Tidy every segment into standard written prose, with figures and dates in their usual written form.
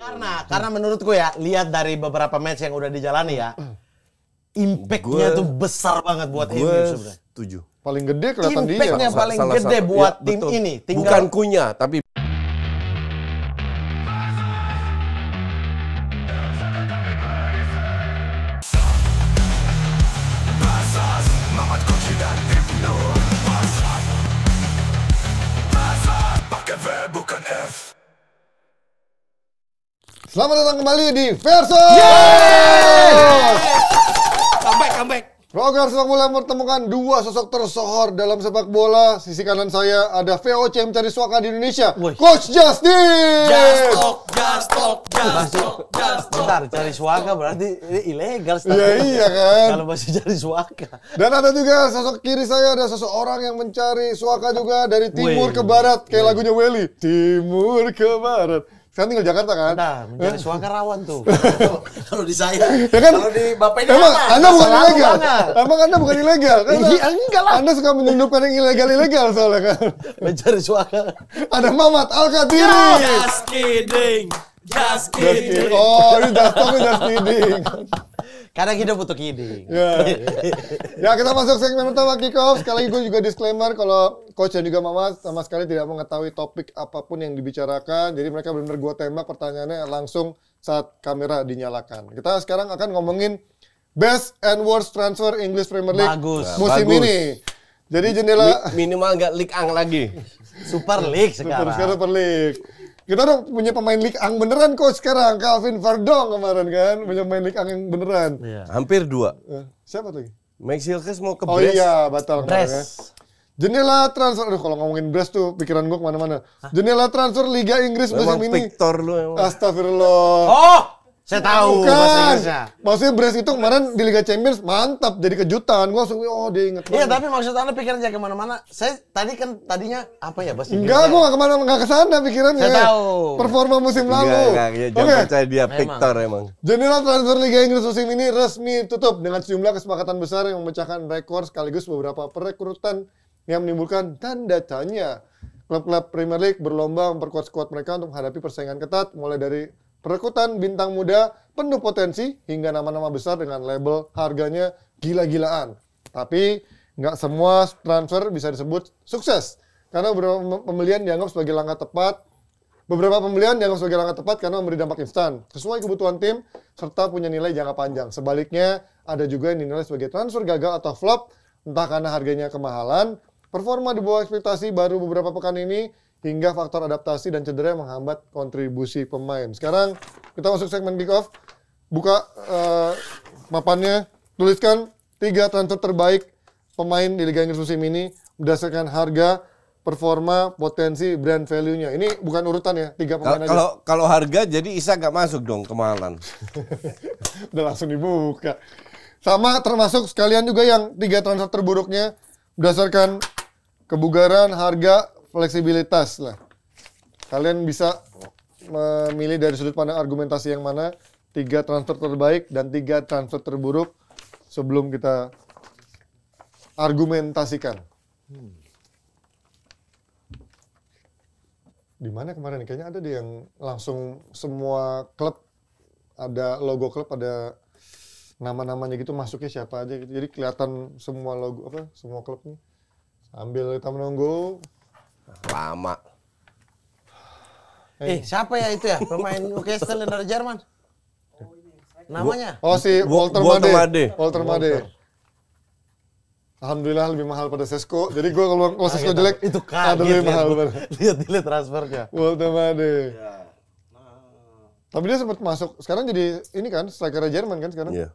Karena menurutku ya, lihat dari beberapa match yang udah dijalani ya, impact-nya tuh besar banget buat MU sebenarnya. Setuju. Paling gede kelihatan dia. Impact-nya paling gede buat tim ini. Bukan Kunya, tapi Selamat datang kembali di Versus! comeback. Roger sepak bola mempertemukan dua sosok tersohor dalam sepak bola. Sisi kanan saya ada VOC mencari suaka di Indonesia, Coach Justin! Just talk. Bentar, cari suaka berarti ini ilegal. Iya kan? Kalau masih cari suaka. Dan ada juga sosok kiri saya, ada seseorang yang mencari suaka juga dari timur ke barat. Kayak lagunya Welly. Timur ke barat. Sekarang tinggal Jakarta kan? Nah, mencari suaka rawan tuh. Kalau di saya, Ya kan? kalau di Bapak ini Emang aman. Anda bukan Selalu ilegal? banget. Emang Anda bukan ilegal? Enggak lah. Anda suka menyelundupkan yang ilegal-ilegal soalnya kan? Mencari suaka. Ada Mamat Al-Qadiri. Just kidding. Just kidding. Oh, ini just kidding. Kadang kita butuh kidding. Ya, kita masuk segmen pertama kick off. Sekali lagi gue juga disclaimer kalau Coach dan juga Mama sama sekali tidak mengetahui topik apapun yang dibicarakan. Jadi mereka benar-benar gue tembak pertanyaannya langsung saat kamera dinyalakan. Kita sekarang akan ngomongin Best and Worst Transfer English Premier League musim ini. Jadi jendela minimal nggak Ligue 1 lagi. Super League sekarang. Super League. Kita udah punya pemain Ligue 1 beneran Coach sekarang. Calvin Verdong kemarin kan. Punya pemain Ligue 1 yang beneran. Iya. Hampir 2. Siapa lagi? Max Hilkes mau ke Oh Brest. iya, batal kemarin ya. Brest. Jendela transfer, aduh kalau ngomongin Brest tuh pikiran gue kemana-mana. Jendela transfer Liga Inggris musim Memang ini. Victor lu emang. Astagfirullah. Oh, saya tahu bahasa Bukan. Inggrisnya. Maksudnya Brest itu kemarin di Liga Champions mantap, jadi kejutan. Gue langsung, oh dia inget Iya, banget. tapi maksud Anda pikiran jangan kemana-mana. Saya tadinya apa ya bahasa Inggrisnya? Enggak, gue gak kemana, gak kesana pikirannya. Saya tahu. Performa musim lalu. Enggak, ya, jangan percaya dia Memang. Victor emang. Jendela transfer Liga Inggris musim ini resmi tutup dengan sejumlah kesepakatan besar yang memecahkan rekor sekaligus beberapa perekrutan yang menimbulkan tanda tanya. Klub-klub Premier League berlomba memperkuat skuad mereka untuk menghadapi persaingan ketat, mulai dari perekrutan bintang muda penuh potensi hingga nama-nama besar dengan label harganya gila-gilaan. Tapi nggak semua transfer bisa disebut sukses karena beberapa pembelian dianggap sebagai langkah tepat. Beberapa pembelian dianggap sebagai langkah tepat karena memberi dampak instan, sesuai kebutuhan tim, serta punya nilai jangka panjang. Sebaliknya, ada juga yang dinilai sebagai transfer gagal atau flop, entah karena harganya kemahalan, performa di bawah ekspektasi baru beberapa pekan ini, hingga faktor adaptasi dan cedera yang menghambat kontribusi pemain. Sekarang, kita masuk segmen kick off. Buka mapannya, tuliskan 3 transfer terbaik pemain di Liga Inggris musim ini, berdasarkan harga, performa, potensi, brand value-nya. Ini bukan urutan ya, 3 pemain aja. Kalau harga jadi Isa nggak masuk dong kemahalan. Udah langsung dibuka. Sama termasuk sekalian juga yang 3 transfer terburuknya berdasarkan kebugaran, harga, fleksibilitas lah. Kalian bisa memilih dari sudut pandang argumentasi yang mana 3 transfer terbaik dan 3 transfer terburuk sebelum kita argumentasikan. Di mana kemarin? Kayaknya ada deh yang langsung semua klub ada logo klub, ada nama-namanya gitu, masuknya siapa aja gitu. Jadi kelihatan semua logo apa, semua klubnya. Sambil kita menunggu. Lama. Siapa ya itu ya? Pemain Newcastle dari Jerman. Namanya? Oh, si Walter Walter Made. Made. Walter Made. Alhamdulillah lebih mahal pada Sesko. Jadi gue kalau Sesko jelek, Itu ada kaget. lebih mahal. Lihat transfernya. Walter Made. Tapi dia sempat masuk. Sekarang jadi ini kan striker Jerman kan sekarang. Iya.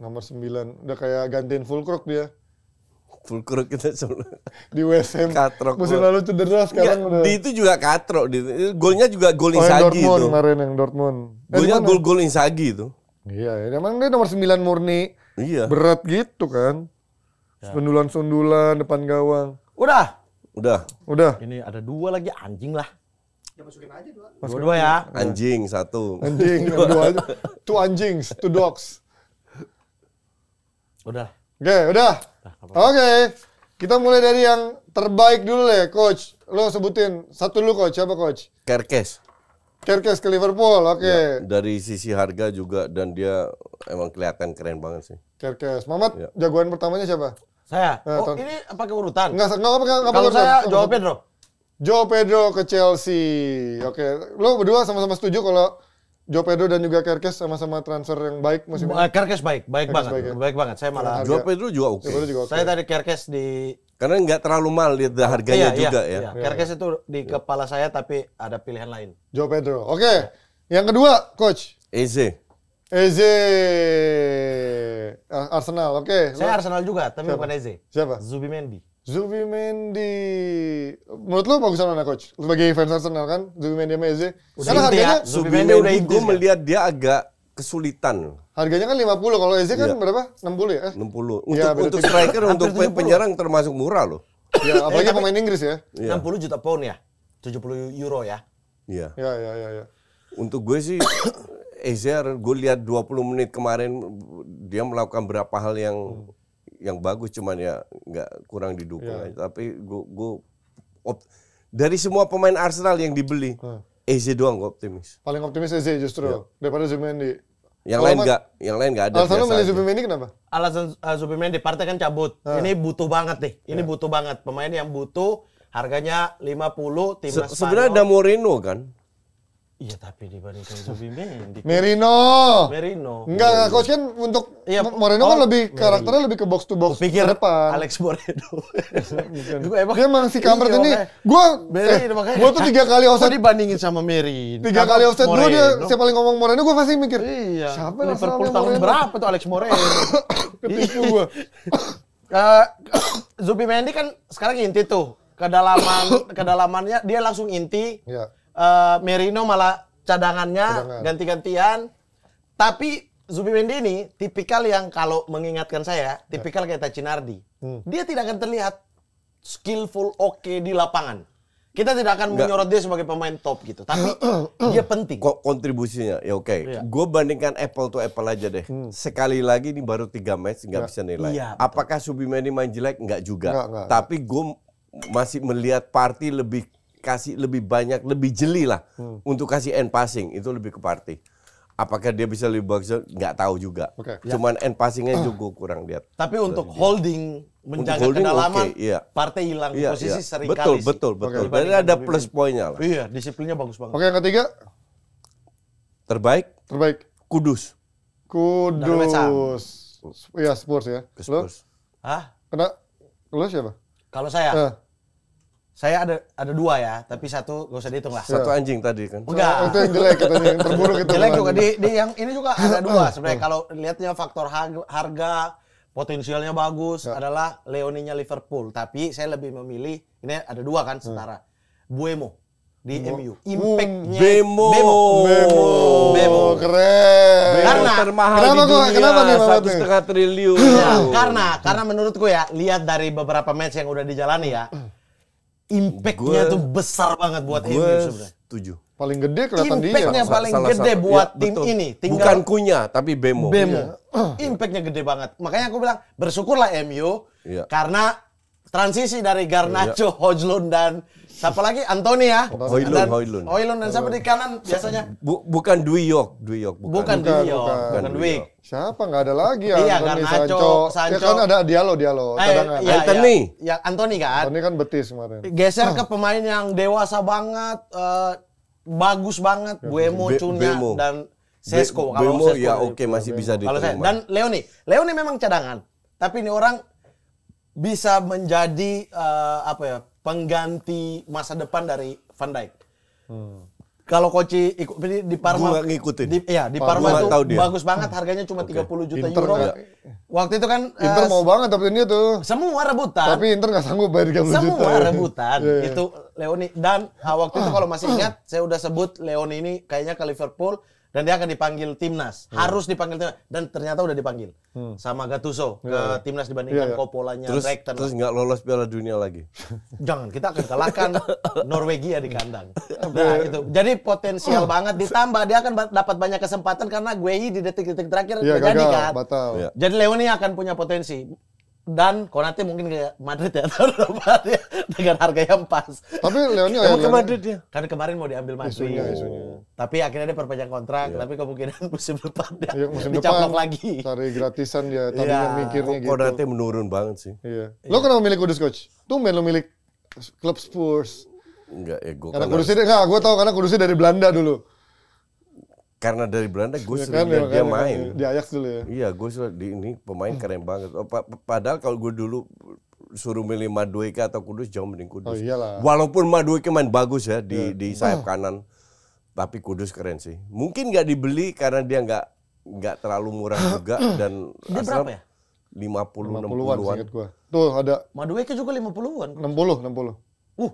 Nomor 9. Udah kayak gantiin Fulkrug dia. Fulkrug kita sebelum Di West Ham. Katrok Musim gua. lalu cedera, sekarang udah. Di itu juga katrok. Golnya juga gol yang Inzaghi Dortmund itu. kemarin yang Dortmund. Golnya di mana? gol-gol Inzaghi itu. Iya, emang dia nomor 9 murni. Iya. Berat gitu kan. Sundulan-sundulan depan gawang. Udah. Udah. Ini ada 2 lagi, anjing lah. Ya masukin aja 2. Dua-dua ya. Anjing 1. Anjing, yang dua aja. 2 anjings, 2 dogs. Udah. Oke, udah. Oke. Kita mulai dari yang terbaik dulu deh, Coach. Lo sebutin satu dulu, Coach. Siapa, Coach? Kerkes. Kerkes ke Liverpool, oke. Ya, dari sisi harga juga dan dia emang kelihatan keren banget sih. Kerkes. Mamat, Ya. jagoan pertamanya siapa? Saya. Nah, Oh, Ton. ini pakai urutan. Enggak Kalau saya Joao Pedro. Joao Pedro ke Chelsea. Oke, lo berdua sama-sama setuju kalau Joao Pedro dan juga Kerkes sama-sama transfer yang baik musim ini? Kerkes baik Kerkes banget. baik, ya? Baik banget. Saya malah Harga. Joao Pedro juga oke. Joao Pedro juga oke. saya tadi Kerkes di Karena nggak terlalu mahal lihat harganya juga ya. Kerkes itu di kepala saya tapi ada pilihan lain. Joao Pedro. Oke. Yang kedua, coach. Eze. Eze. Arsenal. Oke. Saya Arsenal juga, tapi Siapa? bukan Eze. Siapa? Zubimendi. Zubimendi. Menurut lo bagusan mana, coach? Sebagai fans Arsenal kan, Zubimendi sama Eze. Udah Karena inti harganya ya. Zubimendi udah inti gue kan? melihat dia agak kesulitan. harganya kan 50, kalau Eze kan Iya. berapa? 60 ya? 60. Iya, beda Untuk tipis. striker, untuk Hampir 70. penyerang termasuk murah loh. Ya, apalagi pemain Inggris ya. Iya. 60 juta pound ya. 70 euro ya. Iya. Ya. Untuk gue sih Ezer, gue lihat 20 menit kemarin dia melakukan berapa hal yang bagus, cuman ya nggak kurang didukung Iya. aja. Tapi dari semua pemain Arsenal yang dibeli, Eze doang gue optimis. Paling optimis Eze justru daripada Zubimendi. Yang Kalau lain Mat- nggak, yang lain nggak ada. Alasan lo biasa milih aja. Zubimendi kenapa? Alasan Zubimendi, partai kan cabut. Ini butuh banget nih. Ini butuh banget. Pemain yang butuh, harganya 50, timnas Sebenarnya Spanyol. ada Moreno kan. Iya, tapi dibandingkan Zubimendi. Merino. Merino. Enggak, coach kan untuk Iya, Moreno kan oh, lebih karakternya lebih ke box to box Pikir ke depan. Alex Moreno. Dia emang si kampret Iya, ini. Merino makanya. Gua tuh 3 kali Kok offset. dibandingin sama Merino? 3 kali offset dulu dia Moreno. siapa paling ngomong Moreno gua pasti mikir. Iya. Siapa yang Liverpool asalnya tahun Moreno? berapa tuh Alex Moreno? Ketipu gua. Zubimendi kan sekarang inti tuh. Kedalamannya dia langsung inti. Iya. Merino malah cadangannya Cadangan. ganti-gantian. Tapi Zubimendi ini tipikal yang kalau mengingatkan saya, tipikal kayak Tacinardi. Dia tidak akan terlihat skillful oke di lapangan. Kita tidak akan menyorot dia sebagai pemain top gitu. Tapi dia penting. Kok kontribusinya ya oke. Iya. Gue bandingkan apple to apple aja deh. Sekali lagi ini baru 3 match nggak bisa nilai. Iya, betul. Apakah Zubimendi main jelek? Nggak juga. Nggak. Tapi gue masih melihat Partey kasih lebih banyak, lebih jeli lah untuk kasih end passing, itu lebih ke Partey. Apakah dia bisa lebih bagus? Nggak tahu juga. Oke. Cuman end passingnya juga kurang lihat. Tapi untuk holding, menjaga holding, kedalaman, oke, iya. partai hilang Iya, posisi iya. sering betul, kali sih. betul. Oke. Jadi Dibandingkan ada Zubimendi. plus poinnya lah. Iya, disiplinnya bagus banget. Oke, yang ketiga Terbaik terbaik Kudus. Dari West Ham. Kudus. Iya, Spurs ya. Ke Lo? Spurs. Hah? Lo siapa? Kalau saya, Eh, saya ada dua ya, tapi satu gak usah dihitung lah. Satu anjing tadi kan. Enggak. itu yang jelek katanya, yang terburuk itu. Jelek juga di yang ini juga ada dua sebenarnya. Kalau lihatnya faktor harga, potensialnya bagus adalah Leoninya Liverpool. Tapi saya lebih memilih ini ada dua kan setara. Buemo di MU. Impact-nya Bemo. Bemo, keren. Karena- termahal Kenapa di kok- dunia, kenapa nih, Mamat, nih? 1,5 triliun. Ya, karena menurutku ya, lihat dari beberapa match yang udah dijalani ya, impact-nya Gue- tuh besar banget buat MU Gue sebenarnya. setuju. Paling gede kelihatan dia. Impact-nya Sa- paling salah gede satu. buat Ya, tim betul. ini. Bukan Kunya, tapi Bemo. Bemo. Impact-nya gede banget. Makanya aku bilang bersyukurlah MU Iya. karena transisi dari Garnacho, Hojlund dan siapa lagi Anthony ya. Hojlund. Hojlund dan siapa di kanan biasanya? Bukan Dwi York, Bukan Bukan, Dio, bukan. bukan Dwi. Siapa? Nggak ada lagi ya. Iya, Anthony, Garnacho, Ya Sancho. kan ada Diallo cadangan. iya, Anthony. Ya, Anthony kan. Anthony kan betis kemarin. Geser ke pemain yang dewasa banget, bagus banget, Buemo, Cunha Bemo. dan Sesko. Bemo Sesko ya dari- oke masih bisa Kalau saya diterima. dan Leoni memang cadangan, tapi ini orang bisa menjadi pengganti masa depan dari Van Dijk. Kalau Koci ikut di Parma, Gua nggak ngikutin. di Gua Parma nggak itu tahu dia. bagus banget, harganya cuma 30 juta Inter euro. nggak- Waktu itu kan Inter mau banget dapetin dia tuh. semua rebutan. Tapi Inter nggak sanggup bayar 30 juta. Semua rebutan Iya, iya. itu Leoni dan waktu itu kalau masih ingat saya udah sebut Leoni ini kayaknya ke Liverpool dan dia akan dipanggil timnas, harus dipanggil timnas dan ternyata udah dipanggil sama Gattuso ke timnas dibandingkan Iya, iya. Coppola-nya Terus Breckton. nggak lolos Piala Dunia lagi. Jangan, kita akan kalahkan Norwegia di kandang. Nah, itu. Jadi potensial banget ditambah dia akan dapat banyak kesempatan karena Guehi di detik-detik terakhir Iya, nggak jadi gagal, kan. batal. Iya. Jadi Leoni akan punya potensi. Dan Konate mungkin ke Madrid ya tahun depan ya, dengan harga yang pas. Tapi Leonnya Emang ke Madrid dia? Kan kemarin mau diambil Madrid. Isunya. Tapi akhirnya dia perpanjang kontrak, tapi kemungkinan musim depan dia Iya, musim dicaplok depan lagi. cari gratisan dia tadinya Iya. mikirnya gitu. Konate menurun banget sih. Iya. Lo kenapa milih Kudus, Coach? Tumben lo milih klub Spurs. Enggak, gue Karena Kudusnya gue tahu karena Kudusnya dari Belanda dulu. karena dari Belanda gue Ya sering kan, lihat dia makanya main. Di Ajax dulu ya. Iya, gue di ini pemain keren banget. Padahal kalau gue dulu suruh milih Madueke atau Kudus jauh mending Kudus. Oh iyalah. Walaupun Madueke main bagus ya di sayap kanan, tapi Kudus keren sih. Mungkin nggak dibeli karena dia nggak terlalu murah juga dan Dia berapa ya? 50 50-an 60-an. seinget gue. Tuh ada Madueke juga 50-an. 60.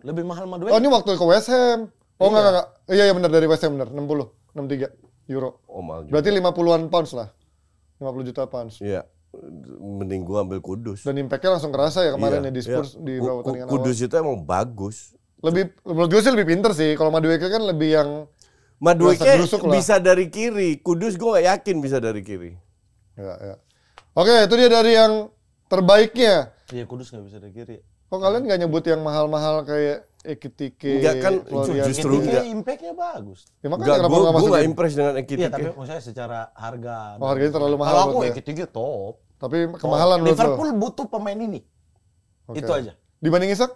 Lebih mahal Madueke. Oh ini waktu ke West Ham. Oh enggak. Iya benar dari West Ham benar. 63 euro. Oh, mahal juga. Berarti 50-an pounds lah. 50 juta pounds. Iya. Mending gua ambil Kudus. Dan impact-nya langsung kerasa ya kemarin Iya, ya di Spurs iya. di beberapa pertandingan awal. Kudus itu emang bagus. Lebih menurut gue sih lebih pinter sih. Kalau Madueke kan lebih yang Madueke Rasa gerusuk lah. bisa dari kiri. Kudus gua nggak yakin bisa dari kiri. ya. Oke, itu dia dari yang terbaiknya. Iya, Kudus nggak bisa dari kiri. Kok kalian nggak nyebut yang mahal-mahal kayak Ekitike? Enggak kan, Florian? justru Ekitike enggak. impactnya bagus. Ya makanya Enggak, kenapa gua nggak nggak masukin? impress dengan Iya, Ekitike. tapi maksudnya secara harga. Oh, harganya terlalu mahal Kalau aku menurut ya? Ekitike top. Tapi kemahalan menurut lo? Liverpool butuh pemain ini. Oke. Itu aja. Dibanding Isak?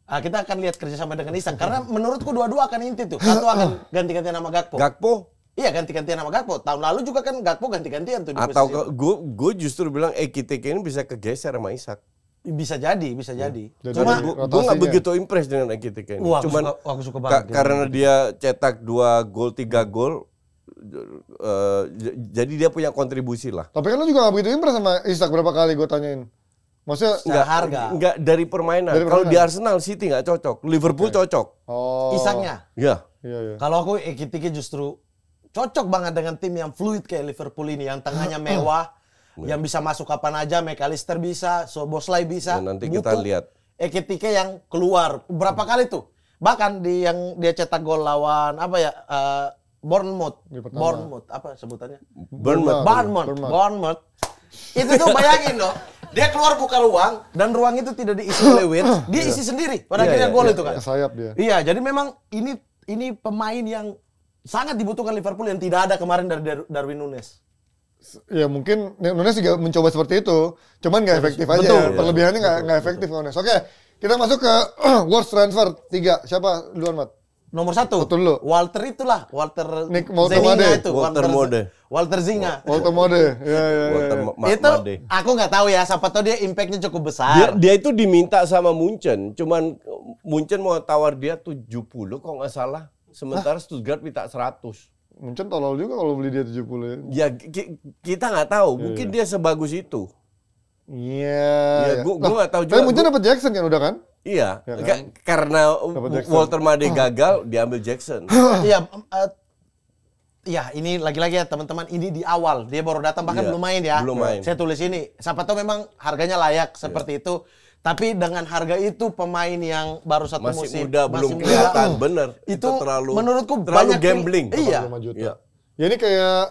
Kita akan lihat kerjasama dengan Isak. Karena menurutku dua-dua akan inti tuh. Satu akan ganti-gantian nama Gakpo. Gakpo Iya, ganti-gantian nama Gakpo. Tahun lalu juga kan Gakpo ganti-gantian tuh. Di atau posisi. gue justru bilang Ekitike ini bisa kegeser sama Isak. Bisa jadi, bisa jadi. Jadi Cuma Gue rotasinya. nggak begitu impress dengan Ekitike ini. Wah, Cuman aku suka banget. karena dia cetak 2 gol 3 gol, jadi dia punya kontribusi lah. Tapi kan lo juga nggak begitu impress sama Isak berapa kali gue tanyain. Maksudnya Secara harga. Enggak dari permainan. Dari Kalau di permainan. Arsenal City nggak cocok, Liverpool cocok. oh. Isaknya. Ya. Iya. Kalau aku Ekitike justru cocok banget dengan tim yang fluid kayak Liverpool ini, yang tengahnya mewah, yang bisa masuk kapan aja, McAllister bisa, Soboslai bisa. Dan nanti kita Butuh lihat. Ekitike yang keluar berapa kali tuh? Bahkan di yang dia cetak gol lawan apa ya? Bournemouth. Di pertama. Bournemouth apa sebutannya? Bournemouth. Itu tuh bayangin loh. Dia keluar buka ruang dan ruang itu tidak diisi oleh Wirtz, dia isi sendiri. Pada akhirnya gol itu kan. Ke sayap dia. Iya, jadi memang ini pemain yang sangat dibutuhkan Liverpool yang tidak ada kemarin dari Darwin Nunes. Ya mungkin Nunes juga mencoba seperti itu, cuman nggak efektif aja. Betul. Perlebihannya nggak efektif Nunes. Oke, kita masuk ke worst transfer 3. Siapa duluan, Mat? Nomor 1, Satu dulu. Walter itulah, Walter Nick Zenga Mode. itu. Walter Mode. Walter Zinga. Walter Mode. Ya. Walter Itu Made. aku nggak tahu ya, siapa tahu dia impactnya cukup besar. Dia itu diminta sama Munchen, cuman Munchen mau tawar dia 70 kok nggak salah. Sementara Stuttgart minta 100. Mungkin tolol juga kalau beli dia 70 ya. Ya kita nggak tahu, mungkin dia sebagus itu. Iya. Ya, gua nggak tahu juga. Tapi mungkin dapat Jackson kan udah kan? Iya, Ya kan? karena Jackson. Walter Made gagal, diambil Jackson. Iya, ya ini lagi-lagi ya teman-teman, ini di awal dia baru datang bahkan Iya, belum main ya. belum main. Saya tulis ini, siapa tahu memang harganya layak seperti itu. Tapi dengan harga itu pemain yang baru satu Masih musim muda, belum muda, kelihatan, bener. Itu terlalu menurutku terlalu banyak gambling. Iya. 5 juta. Iya. Ya ini kayak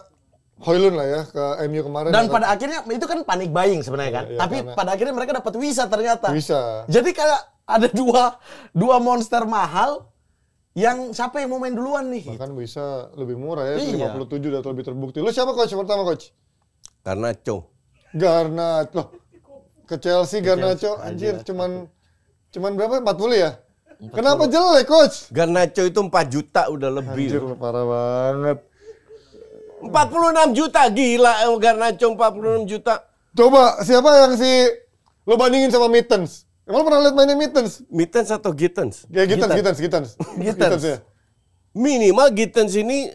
Højlund lah ya ke MU kemarin. Dan ya kan? pada akhirnya itu kan panic buying sebenarnya kan. Iya, Tapi karena- pada akhirnya mereka dapat Wisa ternyata. Bisa. Jadi kayak ada dua monster mahal yang siapa yang mau main duluan nih? Bahkan bisa lebih murah ya, Iya. 57 udah lebih terbukti. Lu siapa coach pertama coach? Karena Cho. Garnacho. Ke Chelsea Garnacho anjir cuman berapa? 40 ya? Kenapa jelek coach? Garnacho itu 4 juta udah Anjir lebih. parah banget. 46 juta gila Garnacho 46 juta. Coba siapa yang lo bandingin sama Mittens? Emang lo pernah lihat mainnya Mittens? Mittens atau Gittens? Ya Gittens ya. Minimal Gittens ini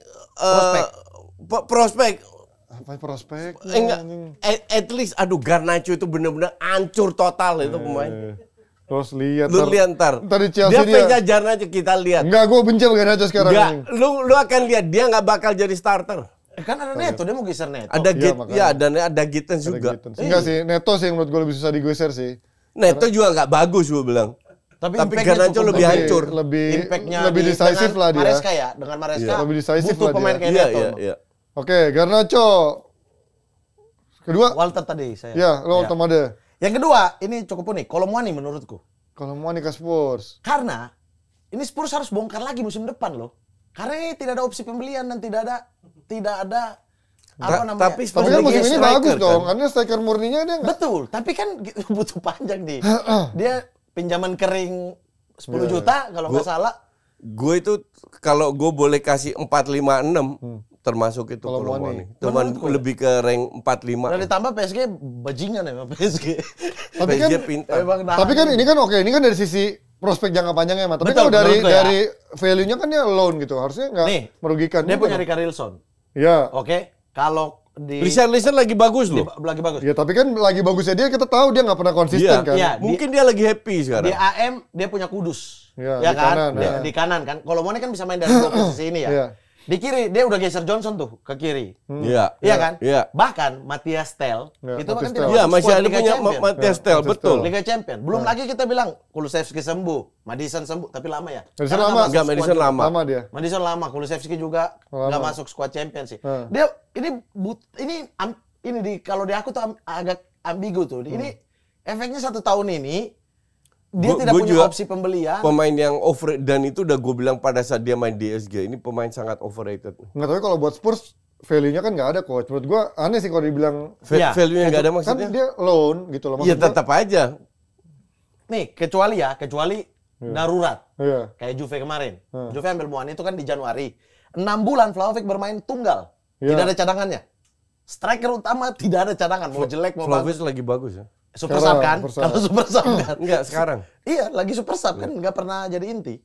prospek. Apa prospek? Enggak, at least aduh Garnacho itu bener-bener hancur total itu pemain. Terus lihat Lu lihat ntar. Ntar di Chelsea Dia dia. peja Garnacho kita lihat. Enggak, gue benci sama Garnacho sekarang. Enggak, lu akan lihat dia nggak bakal jadi starter. Kan ada Neto, dia mau geser Neto. Ada Iya, makanya. ada Gittens Ada juga. Gittens. Enggak sih, Neto sih yang menurut gue lebih susah digeser sih. Neto juga nggak bagus gue bilang. Tapi impactnya Garnacho cukup lebih gede. hancur. Impactnya lebih decisive dengan lah dia. Maresca ya, dengan Maresca Iya, lebih decisive butuh lah pemain dia. kayak Iya, Neto. iya. Oke, Garnacho. Kedua, Walter tadi saya. ya lo Iya. Tomade. Yang kedua, ini cukup unik. Kolomwani menurutku. Kalau mau nih ke Spurs. Karena ini Spurs harus bongkar lagi musim depan loh. Karena ini tidak ada opsi pembelian dan tidak ada apa namanya? Tapi Tapi kan musim ini striker bagus kan? dong, karena striker murninya dia nggak. Betul, tapi kan butuh panjang nih. Dia pinjaman kering 10 Iya. juta kalau nggak salah. Gue itu kalau gue boleh kasih 4-5-6 termasuk itu Kolomwani. Kolomwani. Cuman lebih ke rank 4-5. Dan ditambah PSG bajingan ya PSG. Tapi kan, PSG pintar. Emang nahan. tapi kan ini kan oke, ini kan dari sisi prospek jangka panjangnya, Mas. Tapi Betul, kalau dari menurut gue ya. dari value-nya kan dia loan gitu, harusnya nggak Nih, merugikan. Dia juga punya dong. Richarlison. Iya. Oke, kalau di Listen lagi bagus loh. lagi bagus. Ya tapi kan lagi bagusnya dia, kita tahu dia nggak pernah konsisten Iya. kan. Iya. Mungkin dia lagi happy Di sekarang. AM dia punya Kudus. Iya, Ya di kan? kanan, ya. Di kanan kan. Kalau Mone kan bisa main dari dua posisi ini ya. Iya. Di kiri dia udah geser Johnson tuh ke kiri. Iya. Iya kan? Iya. Bahkan Matthias Tel Ya, itu bahkan Matthias tidak Tel. Iya, masuk masih squad ada Liga punya Champion. Matthias Ya, Tel, Matthias betul. Tel. Liga Champion. Belum lagi kita bilang Kulusevski sembuh, Madison sembuh, tapi lama ya. Madison Karena lama. nggak masuk Enggak, squad Madison juga. lama. Lama dia. Madison lama, Kulusevski juga Lama. nggak masuk squad champion sih. Hmm. Dia ini kalau di aku tuh agak ambigu tuh. Ini efeknya 1 tahun ini dia Gua tidak punya juga opsi pembelian. Pemain yang over dan itu udah gue bilang pada saat dia main di SG, ini pemain sangat overrated. Nggak tahu kalau buat Spurs value-nya kan nggak ada, coach. Menurut gua aneh sih kalau dibilang Iya. Value-nya nggak ada kan maksudnya. dia loan gitu loh. Iya Maksud gua- tetap aja. Nih, kecuali darurat. Iya. Kayak Juve kemarin. Juve ambil Muani itu kan di Januari. 6 bulan Vlahovic bermain tunggal. Iya. Tidak ada cadangannya. Striker utama tidak ada cadangan. Mau jelek mau bagus. Vlahovic lagi bagus ya. Super Sekarang, sub kan? super sub. Kalau super sub kan? Enggak, sekarang. Iya, lagi super sub kan nggak pernah jadi inti.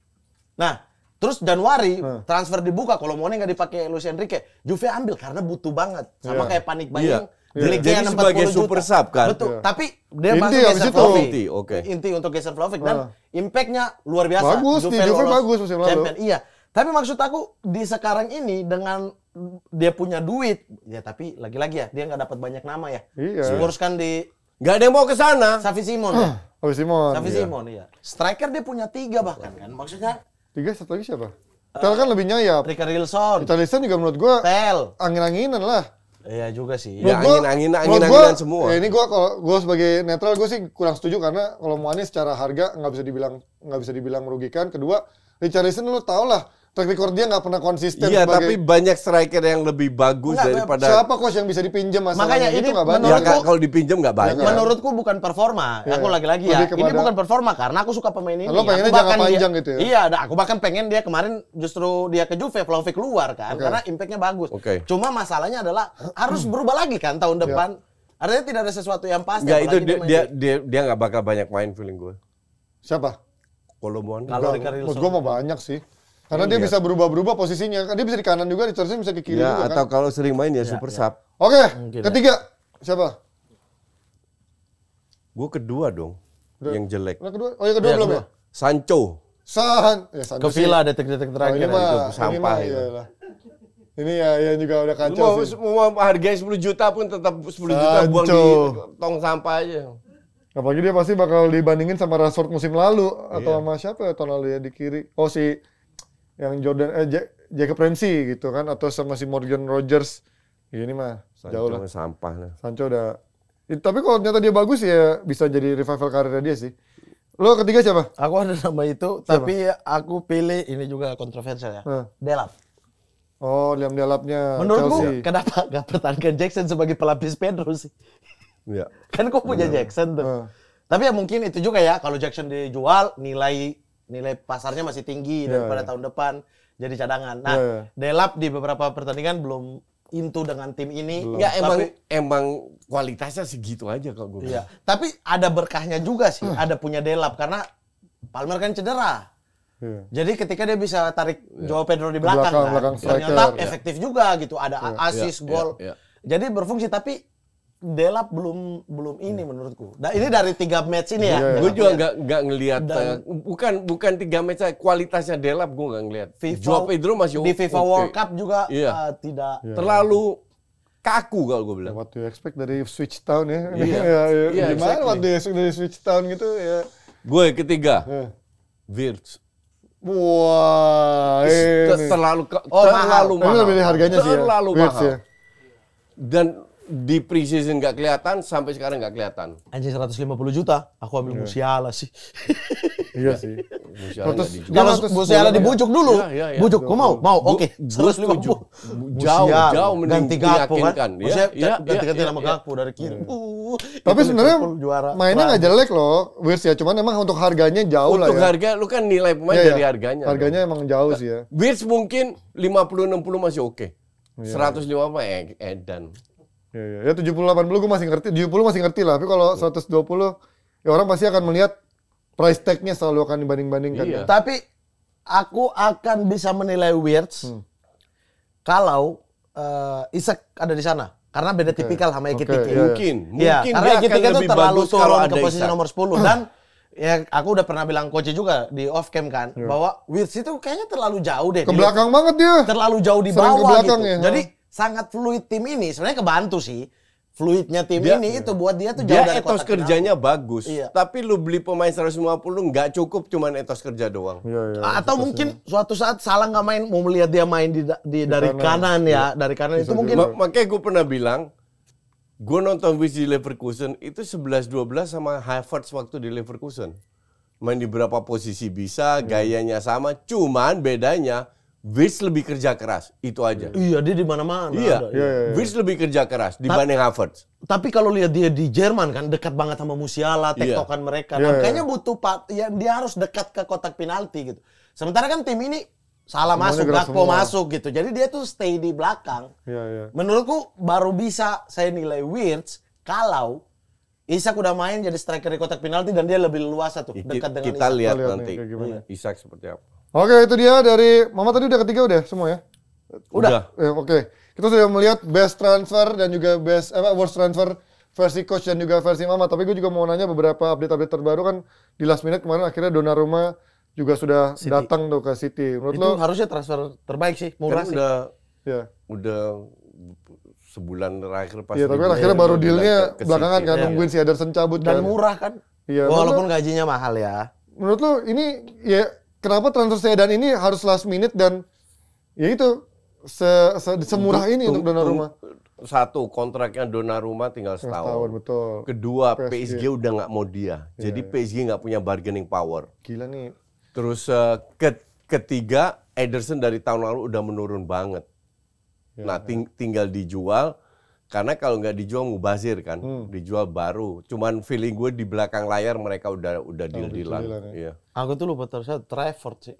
Nah, terus Januari transfer dibuka. Kalau Muani nggak dipakai Luis Enrique, Juve ambil karena butuh banget. Sama Iya. kayak panik buying. Iya. Deliknya Jadi yang sebagai 40 super juta. sub kan? Betul. Iya. Tapi dia Inti masuk habis geser itu. Vlahovic. Inti, oke. Inti untuk geser Vlahovic dan impact-nya luar biasa. Bagus, di Juve lolos bagus musim lalu. champion. Iya. Tapi maksud aku di sekarang ini dengan dia punya duit, ya tapi lagi-lagi ya dia nggak dapat banyak nama ya. Iya. Spurs kan di Enggak ada yang mau ke sana. Xavi Simon ya. Habis Simon. Xavi Iya. Simon iya. Striker dia punya 3 bahkan kan. Maksudnya 3, satu lagi siapa? Tel kan lebih nyayap. Richarlison, Richarlison juga menurut gua Tel. angin-anginan lah. Iya juga sih. Ya, Menurut gua- angin-anginan menurut gua, semua. Ya ini kalau gua sebagai netral gua sih kurang setuju karena kalau Muani secara harga nggak bisa dibilang merugikan. Kedua, Richarlison lu tau lah track record dia nggak pernah konsisten. Iya, sebagai- tapi banyak striker yang lebih bagus Enggak, daripada. siapa coach yang bisa dipinjam masalahnya Makanya itu ini nggak banyak. Ya menurutku- Kak, kalau dipinjam nggak banyak. kan? Menurutku bukan performa. Iya. Aku lagi-lagi ya. Lebih Ini kepada- bukan performa karena aku suka pemain ini. Lo pengennya Aku bahkan jangka panjang gitu ya? Iya, aku bahkan pengen dia kemarin justru dia ke Juve, Vlahovic keluar kan, Oke. karena impact-nya bagus. Oke. Cuma masalahnya adalah harus berubah lagi kan tahun depan. Artinya tidak ada sesuatu yang pasti. Enggak, itu apalagi dia main dia nggak bakal banyak main feeling gue. Siapa? Kolomwani. Kalau Enggak, Richarlison. menurut gua mau banyak sih. Karena dia Iya. bisa berubah-berubah posisinya. Kan dia bisa di kanan juga, Richarlison bisa ke kiri Ya, juga atau kan. kalau sering main ya super sub. Oke, Mungkin ketiga. Siapa? Gue kedua dong. Yang jelek. Yang kedua? Oh, yang kedua Iya, belum kedua. ya? Sancho. Sancho ke sih. Villa detik-detik Oh, terakhir. ini mah, itu ini sampah mah, itu. iyalah. Ini ya yang juga udah Lu kacau mau, sih. mau harganya 10 juta pun tetap 10 juta buang di Sancho. tong sampah aja. Apalagi dia pasti bakal dibandingin sama Rashford musim lalu atau Iya. sama siapa ya tahun lalu ya di kiri. Oh si yang Jacob Ramsey gitu kan atau sama si Morgan Rogers. Ini mah jauh lah. Sancho sampah lah. Sancho udah. Tapi kalau ternyata dia bagus ya bisa jadi revival karirnya dia sih. Lo ketiga siapa? Aku ada nama itu, tapi aku pilih ini juga kontroversial ya. Delap. Oh, Liam Delapnya Menurutku Chelsea. kenapa gak pertahankan Jackson sebagai pelapis Pedro sih? Iya. Kan kok punya Jackson tuh. Tapi ya mungkin itu juga ya kalau Jackson dijual nilai pasarnya masih tinggi daripada tahun depan jadi cadangan. Nah, Delap di beberapa pertandingan belum into dengan tim ini. Ya Tapi- emang kualitasnya segitu aja kalau gue. Iya. Tapi ada berkahnya juga sih, ada punya Delap karena Palmer kan cedera. Iya. Jadi ketika dia bisa tarik Joao Pedro di belakang, belakang kan, ternyata striker. efektif juga gitu. Ada assist, gol. iya. Jadi berfungsi. Tapi Delap belum ini menurutku. Nah, ini dari 3 match ini ya. Iya, Gue Delap juga ya. nggak ngelihat bukan 3 match aja, kualitasnya Delap gue nggak ngelihat. Joao Pedro masih di FIFA oke. World Cup juga Iya. tidak. Terlalu kaku kalau gue bilang. What do you expect dari Switch Town ya? Iya. Iya, Gimana exactly. what do you expect dari Switch Town gitu ya? Gue ketiga, Eh. Wirtz. Wah, ini. Terlalu Oh, mahal. terlalu Ini lebih dari harganya sih ya, Terlalu Wirtz mahal. ya. Dan di preseason nggak kelihatan, sampai sekarang nggak kelihatan. Anjing 150 juta, aku ambil Musiala sih. Iya sih. Musiala nggak dijual. Kalau terus Musiala dibujuk dulu. Iya. Bujuk, kau mau? Oke. 150. Jauh ganti Gakpo kan. meyakinkan. Maksudnya ganti-ganti nama Gakpo dari kiri. Tapi sebenarnya juara. mainnya nggak jelek loh, Wirtz ya. Cuman emang untuk harganya jauh lah Untuk ya. harga, lu kan nilai pemain Iya, dari iya. harganya. Harganya emang jauh sih ya. Wirtz mungkin 50-60 masih oke. Iya. 150 edan. Ya 70-80 gue masih ngerti, 70 masih ngerti lah. Tapi kalau 120 ya orang pasti akan melihat price tag-nya selalu akan dibanding-bandingkan. Iya. Ya. Tapi aku akan bisa menilai Wirtz kalau Isak ada di sana. Karena beda tipikal sama Ekitike. Iya. Mungkin Iya, dia karena akan Ekitike itu lebih terlalu bagus kalau turun ada ke posisi Isak. nomor 10 dan ya aku udah pernah bilang coach juga di off cam kan bahwa Wirtz itu kayaknya terlalu jauh deh. Ke belakang banget dia. Terlalu jauh di Sering ke bawah belakang gitu. ya. Jadi sangat fluid tim ini. Sebenarnya kebantu sih. Fluidnya tim Dia- ini itu buat dia tuh jauh Dia dari etos kotak kerjanya bagus, Iya. tapi lu beli pemain 150 nggak cukup cuman etos kerja doang. Iya, Atau mungkin suatu saat salah nggak main, mau melihat dia main dari kanan ya, dari kanan itu mungkin. Makanya gue pernah bilang, gue nonton Wirtz di Leverkusen itu 11-12 sama Havertz waktu di Leverkusen. Main di berapa posisi bisa, gayanya sama, cuman bedanya Wirtz lebih kerja keras, itu aja. Iya, dia di mana-mana. Iya, ada. Wirtz lebih kerja keras dibanding Havertz. Tapi kalau lihat dia di Jerman kan dekat banget sama Musiala, tektokan mereka. Iya, Makanya butuh ya dia harus dekat ke kotak penalti gitu. Sementara kan tim ini salah Semuanya masuk, gerak Gakpo semua. masuk gitu. Jadi dia tuh stay di belakang. Iya. Menurutku baru bisa saya nilai Wirtz kalau Isak udah main jadi striker di kotak penalti dan dia lebih luas tuh dekat dengan Kita Isak. lihat Kita lihat nanti nih, kayak gimana. Isak seperti apa. Oke, itu dia dari Mama tadi udah ketiga udah semua ya. Udah. Oke. Kita sudah melihat best transfer dan juga worst transfer versi coach dan juga versi Mama. Tapi gue juga mau nanya beberapa update-update terbaru kan di last minute kemarin akhirnya Donnarumma juga sudah datang tuh ke City. Menurut Itu lo? harusnya transfer terbaik sih, murah Kan sih. udah sebulan terakhir pas Iya, tapi kan liburan akhirnya baru dia dealnya bilang ke belakangan City. kan nungguin si Ederson cabut Dan kan. murah kan. Iya, Walaupun gajinya mahal ya. Menurut lo ini ya kenapa transfer Sedan ini harus last minute dan ya itu semurah ini untuk Donnarumma? Satu, kontraknya Donnarumma tinggal Setahun, setahun. betul. Kedua, PSG. PSG udah nggak mau dia. Jadi PSG nggak punya bargaining power. Gila nih. Terus ketiga, Ederson dari tahun lalu udah menurun banget. Nah, tinggal dijual. Karena kalau nggak dijual mubazir kan, dijual baru. Cuman feeling gue di belakang layar mereka udah deal-dealan. deal-dealan ya. Iya. Aku tuh lupa terus Trafford sih.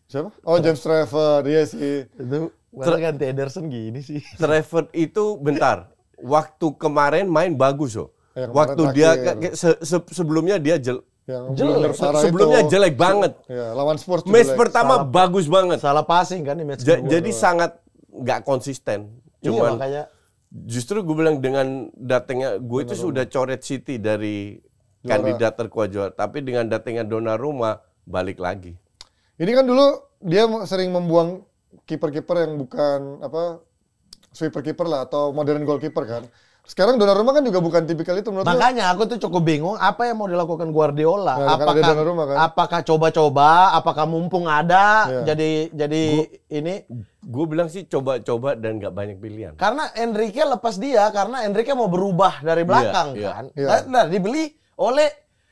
Siapa? Oh, James Trafford, iya sih. Itu ganti Ederson gini sih. Trafford itu bentar. Waktu kemarin main bagus loh. Yang Waktu kemarin dia terakhir. sebelumnya dia Yang Jelek. blunder parah sebelumnya itu. jelek banget. Ya, lawan Spurs juga Match jelek. pertama bagus banget. Salah passing kan di match kedua. Jadi sangat nggak konsisten. Iya, Cuman makanya justru gue bilang dengan datangnya gue itu sudah coret City dari kandidat terkuat juara. Tapi dengan datangnya Donnarumma balik lagi. Ini kan dulu dia sering membuang kiper-kiper yang bukan sweeper kiper lah atau modern goalkeeper kan. Sekarang Donnarumma kan juga bukan tipikal itu menurut lo? makanya aku tuh cukup bingung apa yang mau dilakukan Guardiola. Nah, kan ada Donnarumma kan? Apakah coba-coba, apakah mumpung ada Iya. jadi ini Gue bilang sih coba-coba dan nggak banyak pilihan. karena Enrique lepas dia karena Enrique mau berubah dari belakang iya. kan. Iya. Nah, dibeli oleh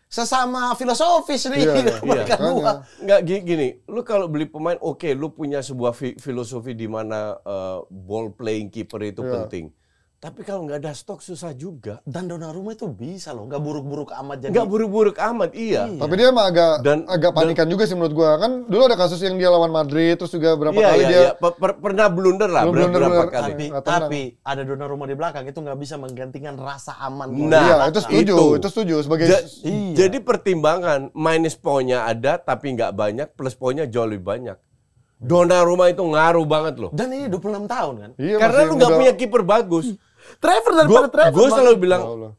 sesama filosofis nih. Iya, iya. Mereka Iya, dua. Nggak gini, lu kalau beli pemain, oke, lu punya sebuah filosofi di mana ball playing keeper itu Iya. penting. Tapi kalau nggak ada stok susah juga. Dan Donnarumma itu bisa loh, nggak buruk-buruk amat jadi. Nggak buruk-buruk amat, iya. Tapi dia emang Dan- agak panikan juga sih menurut gua. Kan dulu ada kasus yang dia lawan Madrid terus juga berapa Iya, kali iya, dia iya. Pernah blunder lah, Blunder, beberapa blunder. kali. Nggak tenang. Tapi ada Donnarumma di belakang itu nggak bisa menggantikan rasa aman. Nah, iya, itu setuju, itu. itu setuju sebagai Iya. Jadi pertimbangan minus poinnya ada tapi nggak banyak, plus poinnya jauh lebih banyak. Donnarumma itu ngaruh banget loh. Dan ini 26 tahun kan. Iya, Karena masih lu nggak muda. punya kiper bagus. Trevor daripada Trevor. Gue selalu bilang, Ya Allah.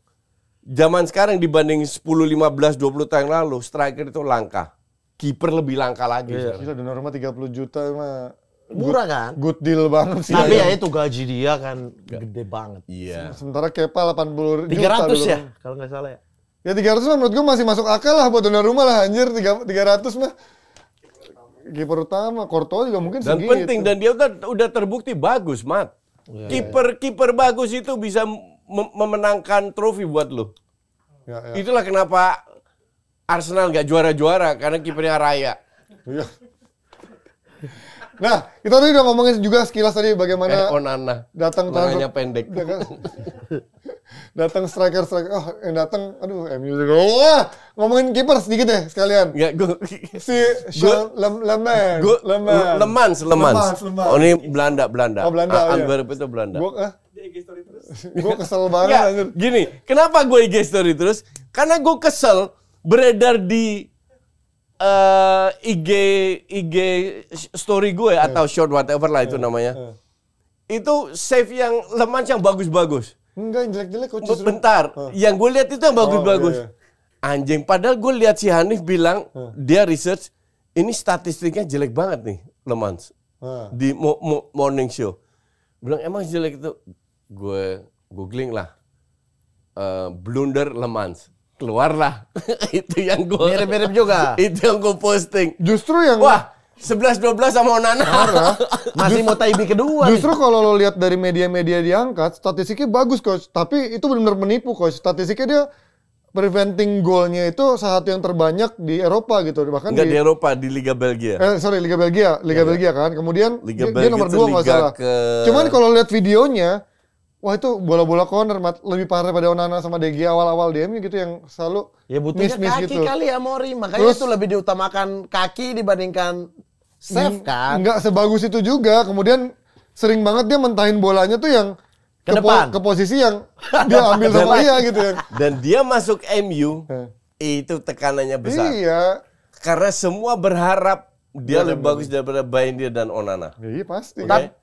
zaman sekarang dibanding 10, 15, 20 tahun yang lalu, striker itu langka. Kiper lebih langka lagi. Iya. sekarang. Gila Donnarumma 30 juta mah Murah kan? good deal banget sih. Tapi ya itu gaji dia kan gede banget. Iya. Sementara Kepa 80 juta 300 dulu ya kan. kalau nggak salah ya. Ya 300 mah menurut gua masih masuk akal lah buat Donnarumma lah anjir 300 mah. Kiper utama, Courtois juga mungkin Dan segitu. penting, dan dia udah terbukti bagus, Mat. Kiper bagus itu bisa memenangkan trofi buat lu. Ya, ya. Itulah kenapa Arsenal nggak juara-juara karena kipernya Raya. Iya. Nah, kita tadi udah ngomongin juga sekilas tadi bagaimana Onana. datang Lengannya pendek. datang striker. Oh, yang datang, aduh, MU juga. Wah, ngomongin kiper sedikit deh sekalian. Nggak, Si Lemans. Lemans. Lemans. Oh, ini Belanda. Oh, Belanda, oh, iya. Antwerp itu Belanda. Gue kesel banget Nggak, anjir. gini, kenapa gue IG story terus? Karena gue kesel beredar di IG story gue atau short whatever lah itu namanya. Itu save yang Lemans yang bagus-bagus. Enggak, yang jelek-jelek coach. Bentar, yang gue lihat itu yang bagus-bagus. Iya, iya. Anjing, padahal gue lihat si Hanif bilang dia research ini statistiknya jelek banget nih Lemans di morning show. Bilang emang jelek itu, gue googling lah blunder Lemans, keluarlah itu yang gue Mirip-mirip juga. itu yang gue posting. Justru yang Wah 11-12 sama Onana. Masih mau Taibi kedua nih. Justru kalau lo lihat dari media-media diangkat, statistiknya bagus coach. Tapi itu benar-benar menipu coach. Statistiknya dia preventing goalnya itu salah satu yang terbanyak di Eropa gitu. Bahkan Enggak di Eropa, di Liga Belgia. Liga Belgia, Belgia kan. Kemudian Liga dia Belgia nomor itu 2 nggak liga salah. ke- Cuman kalau lihat videonya, wah itu bola-bola corner lebih parah daripada Onana sama De Gea awal-awal DM gitu yang selalu Ya butuhnya miss kaki gitu. kali ya Mori. Makanya Terus- itu lebih diutamakan kaki dibandingkan save kan. Nggak sebagus itu juga. Kemudian sering banget dia mentahin bolanya tuh yang Ke depan. ke posisi yang dia ambil sama dia gitu ya. Dan dia masuk MU, itu tekanannya besar. Iya. Karena semua berharap dia lebih bagus daripada Baindir dan Onana. Iya pasti. Oke?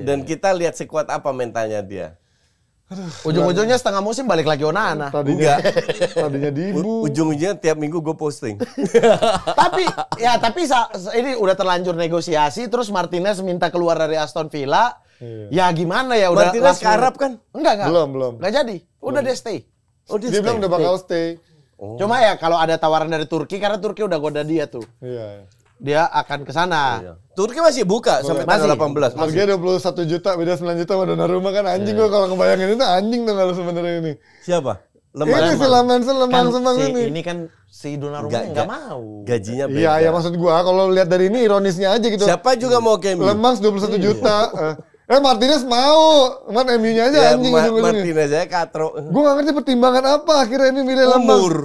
Dan kita lihat sekuat apa mentalnya dia. Ujung-ujungnya setengah musim balik lagi Onana. Tadinya Dibu. Ujung-ujungnya tiap minggu gue posting. tapi ini udah terlanjur negosiasi terus Martinez minta keluar dari Aston Villa. Ya gimana ya udah Martinez langsung- ke Arab kan? Enggak. Belum. Enggak jadi. Udah dia stay. Oh, Dia bilang udah bakal stay. Cuma ya kalau ada tawaran dari Turki karena Turki udah goda dia tuh. Iya. Dia akan ke sana. Turki masih buka sampai tanggal 18. Harganya 21 juta, beda 9 juta sama Donnarumma kan anjing gua kalau ngebayangin itu anjing tuh kalau sebenarnya ini. Siapa? Ini si Lemans Kan ini. ini kan si Donnarumma enggak mau. Gajinya beda. Iya, ya maksud gua kalau lihat dari ini ironisnya aja gitu. Siapa juga mau ke MU? Lemans 21 juta. Martinez mau. Cuman MU-nya aja Ya, anjing ujung-ujungnya. Martinez aja katro. Gua gak ngerti pertimbangan apa akhirnya ini milih Lemans. Umur.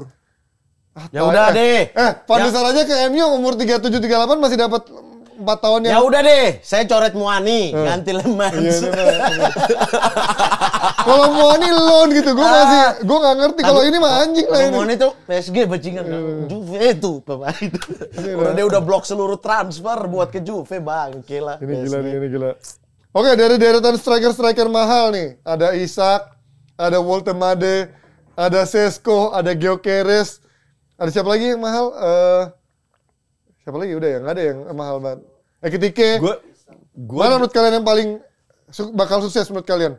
Ya udah deh. Van der Sar aja ke MU umur 37-38 masih dapat 4 tahun Ya yang... udah deh, saya coret Muani, ganti Lemans. Iya, kalau Muani loan gitu, gue nggak ngerti. Kalau ini mah anjing lah ini. Muani tuh PSG bajingan. Juve itu pemain itu. Dia udah blok seluruh transfer buat ke Juve bangke lah. Ini gila nih, ini gila. Oke, dari deretan striker-striker mahal nih, ada Isak, ada Walter Made, ada Sesko, ada Gyökeres, ada siapa lagi yang mahal? Siapa lagi? Udah ya, nggak ada yang mahal banget. Ekitike. Mana menurut kalian yang paling bakal sukses menurut kalian?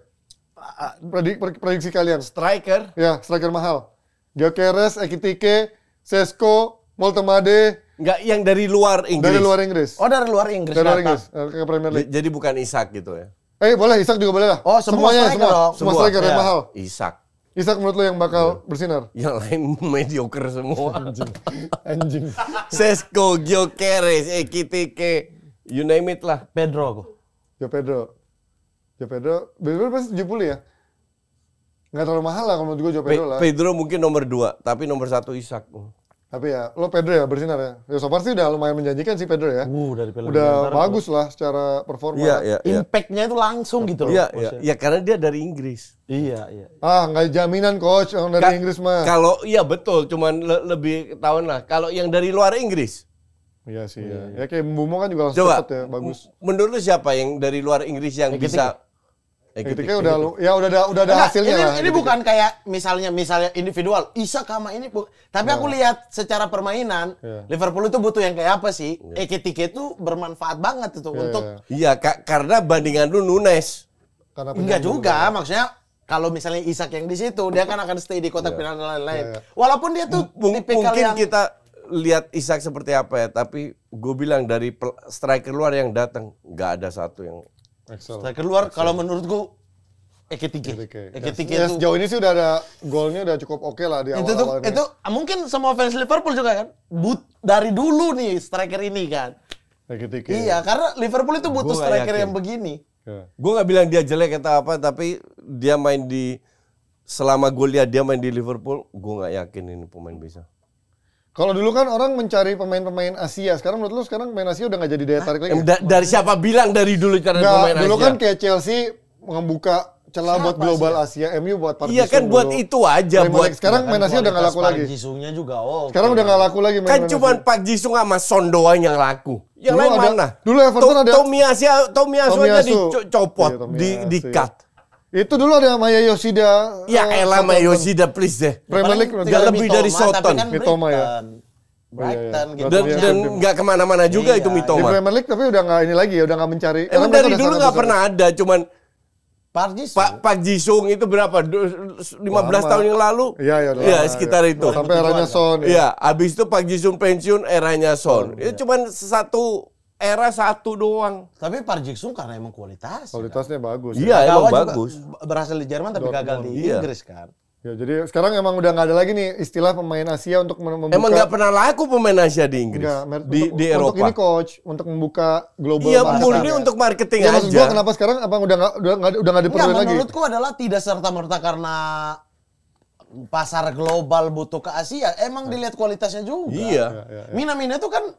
Prediksi kalian? Striker. Ya, striker mahal. Gyökeres, Ekitike, Sesko, Moltemade. Enggak, yang dari luar Inggris. Dari luar Inggris. Oh, dari luar Inggris. Dari luar datang. Inggris, ke Premier League. Jadi bukan Isak gitu ya. Boleh, Isak juga boleh lah. Oh, semua striker dong. Semua striker yang Ya. mahal. Isak. Isak menurut lo yang bakal bersinar? Yang lain mediocre semua. Anjing. Sesko, Gyökeres, Ekitike, you name it lah. Pedro aku. Jo Pedro, pasti 70 ya? Nggak terlalu mahal lah kalau menurut gue Jo Pedro lah. Pedro mungkin nomor 2, tapi nomor 1 Isak. Tapi ya, lo Pedro ya bersinar ya? Ya so far sih udah lumayan menjanjikan sih Pedro ya. Dari film Udah bagus lah secara performa. Iya. Impact-nya itu langsung gitu loh. Iya, karena dia dari Inggris. Iya. Nggak jaminan coach yang dari Inggris mah. Kalau iya betul, cuman lebih tahun lah. Kalau yang dari luar Inggris, Iya sih ya. Ya kayak Mbumo kan juga langsung coba. cepet ya, bagus. Menurut lu siapa yang dari luar Inggris yang bisa? Ekitike udah ada hasilnya lah. Ini bukan kayak misalnya individual. Isak sama ini tapi aku lihat secara permainan Liverpool itu butuh yang kayak apa sih? Ekitike itu bermanfaat banget itu untuk Iya, karena bandingan lu Nunes. enggak juga, maksudnya kalau misalnya Isak yang di situ, dia kan akan stay di kotak penalti lain-lain. Walaupun dia tuh tipikal Mungkin yang kita lihat Isak seperti apa ya, tapi gue bilang dari striker luar yang datang nggak ada satu yang striker luar kalau menurutku Ekitike. Ekitike Ya, itu. sejauh ini sih udah ada golnya udah cukup oke lah di awal-awal ini. Itu mungkin sama fans Liverpool juga kan. Dari dulu nih striker ini kan. Ekitike. Iya, karena Liverpool itu butuh Gua nggak striker yakin. yang begini. Ya. Gue nggak bilang dia jelek atau apa, tapi dia main selama gue lihat dia main di Liverpool, gue nggak yakin ini pemain bisa. Kalau dulu kan orang mencari pemain-pemain Asia. Sekarang menurut lu sekarang pemain Asia udah nggak jadi daya tarik lagi. Dari siapa bilang dari dulu cara Nggak, pemain dulu Asia? kan kayak Chelsea membuka celah buat global Asia. MU buat Park Iya kan Ji-sung buat dulu. itu aja Premier buat. League. Sekarang main Asia udah nggak laku lagi. Jisungnya juga oke. Sekarang udah nggak laku lagi main Kan cuma Asia. Park Ji-sung sama Son doang yang laku. Yang Dulu lain ada- mana? dulu Everton ada- Tomiyasu aja Tomiyasu. dicopot, Iya, Tomiyasu, di iya. cut. Itu dulu ada Maya Yoshida. Ya elah sama Yoshida please deh. Premier League Nggak lebih dari Soton. Tapi kan Mitoma ya? Brighton iya. gitu. Dan Iya. nggak kemana-mana juga Iya. itu Di Mitoma. Premier League tapi udah nggak ini lagi ya, udah nggak mencari. Emang Karena dari mereka udah dulu sangat nggak besar. pernah ada, cuman Park Ji-sung. Pak Jisung itu berapa? 15 Lama. tahun yang lalu? Iya, iya, udah Iya, lama, sekitar iya. itu. Sampai eranya Son. Ya. Iya, habis itu Pak Jisung pensiun, eranya Son. Itu cuman satu doang. Tapi Park Ji-sung karena emang kualitas. Kualitasnya bagus. Iya, Ya. emang Kagawa juga bagus. berhasil di Jerman tapi gagal di Iya. Inggris kan. Ya, jadi sekarang emang udah nggak ada lagi nih istilah pemain Asia untuk membuka. Emang nggak pernah laku pemain Asia di Inggris, Nggak, di untuk Eropa. ini coach untuk membuka global Iya, market. murni untuk marketing Ya, maksud aja. gua kenapa sekarang apa udah nggak Enggak, diperluin lagi? menurutku adalah tidak serta-merta karena pasar global butuh ke Asia. Emang dilihat kualitasnya juga. Iya. Mina-Mina itu kan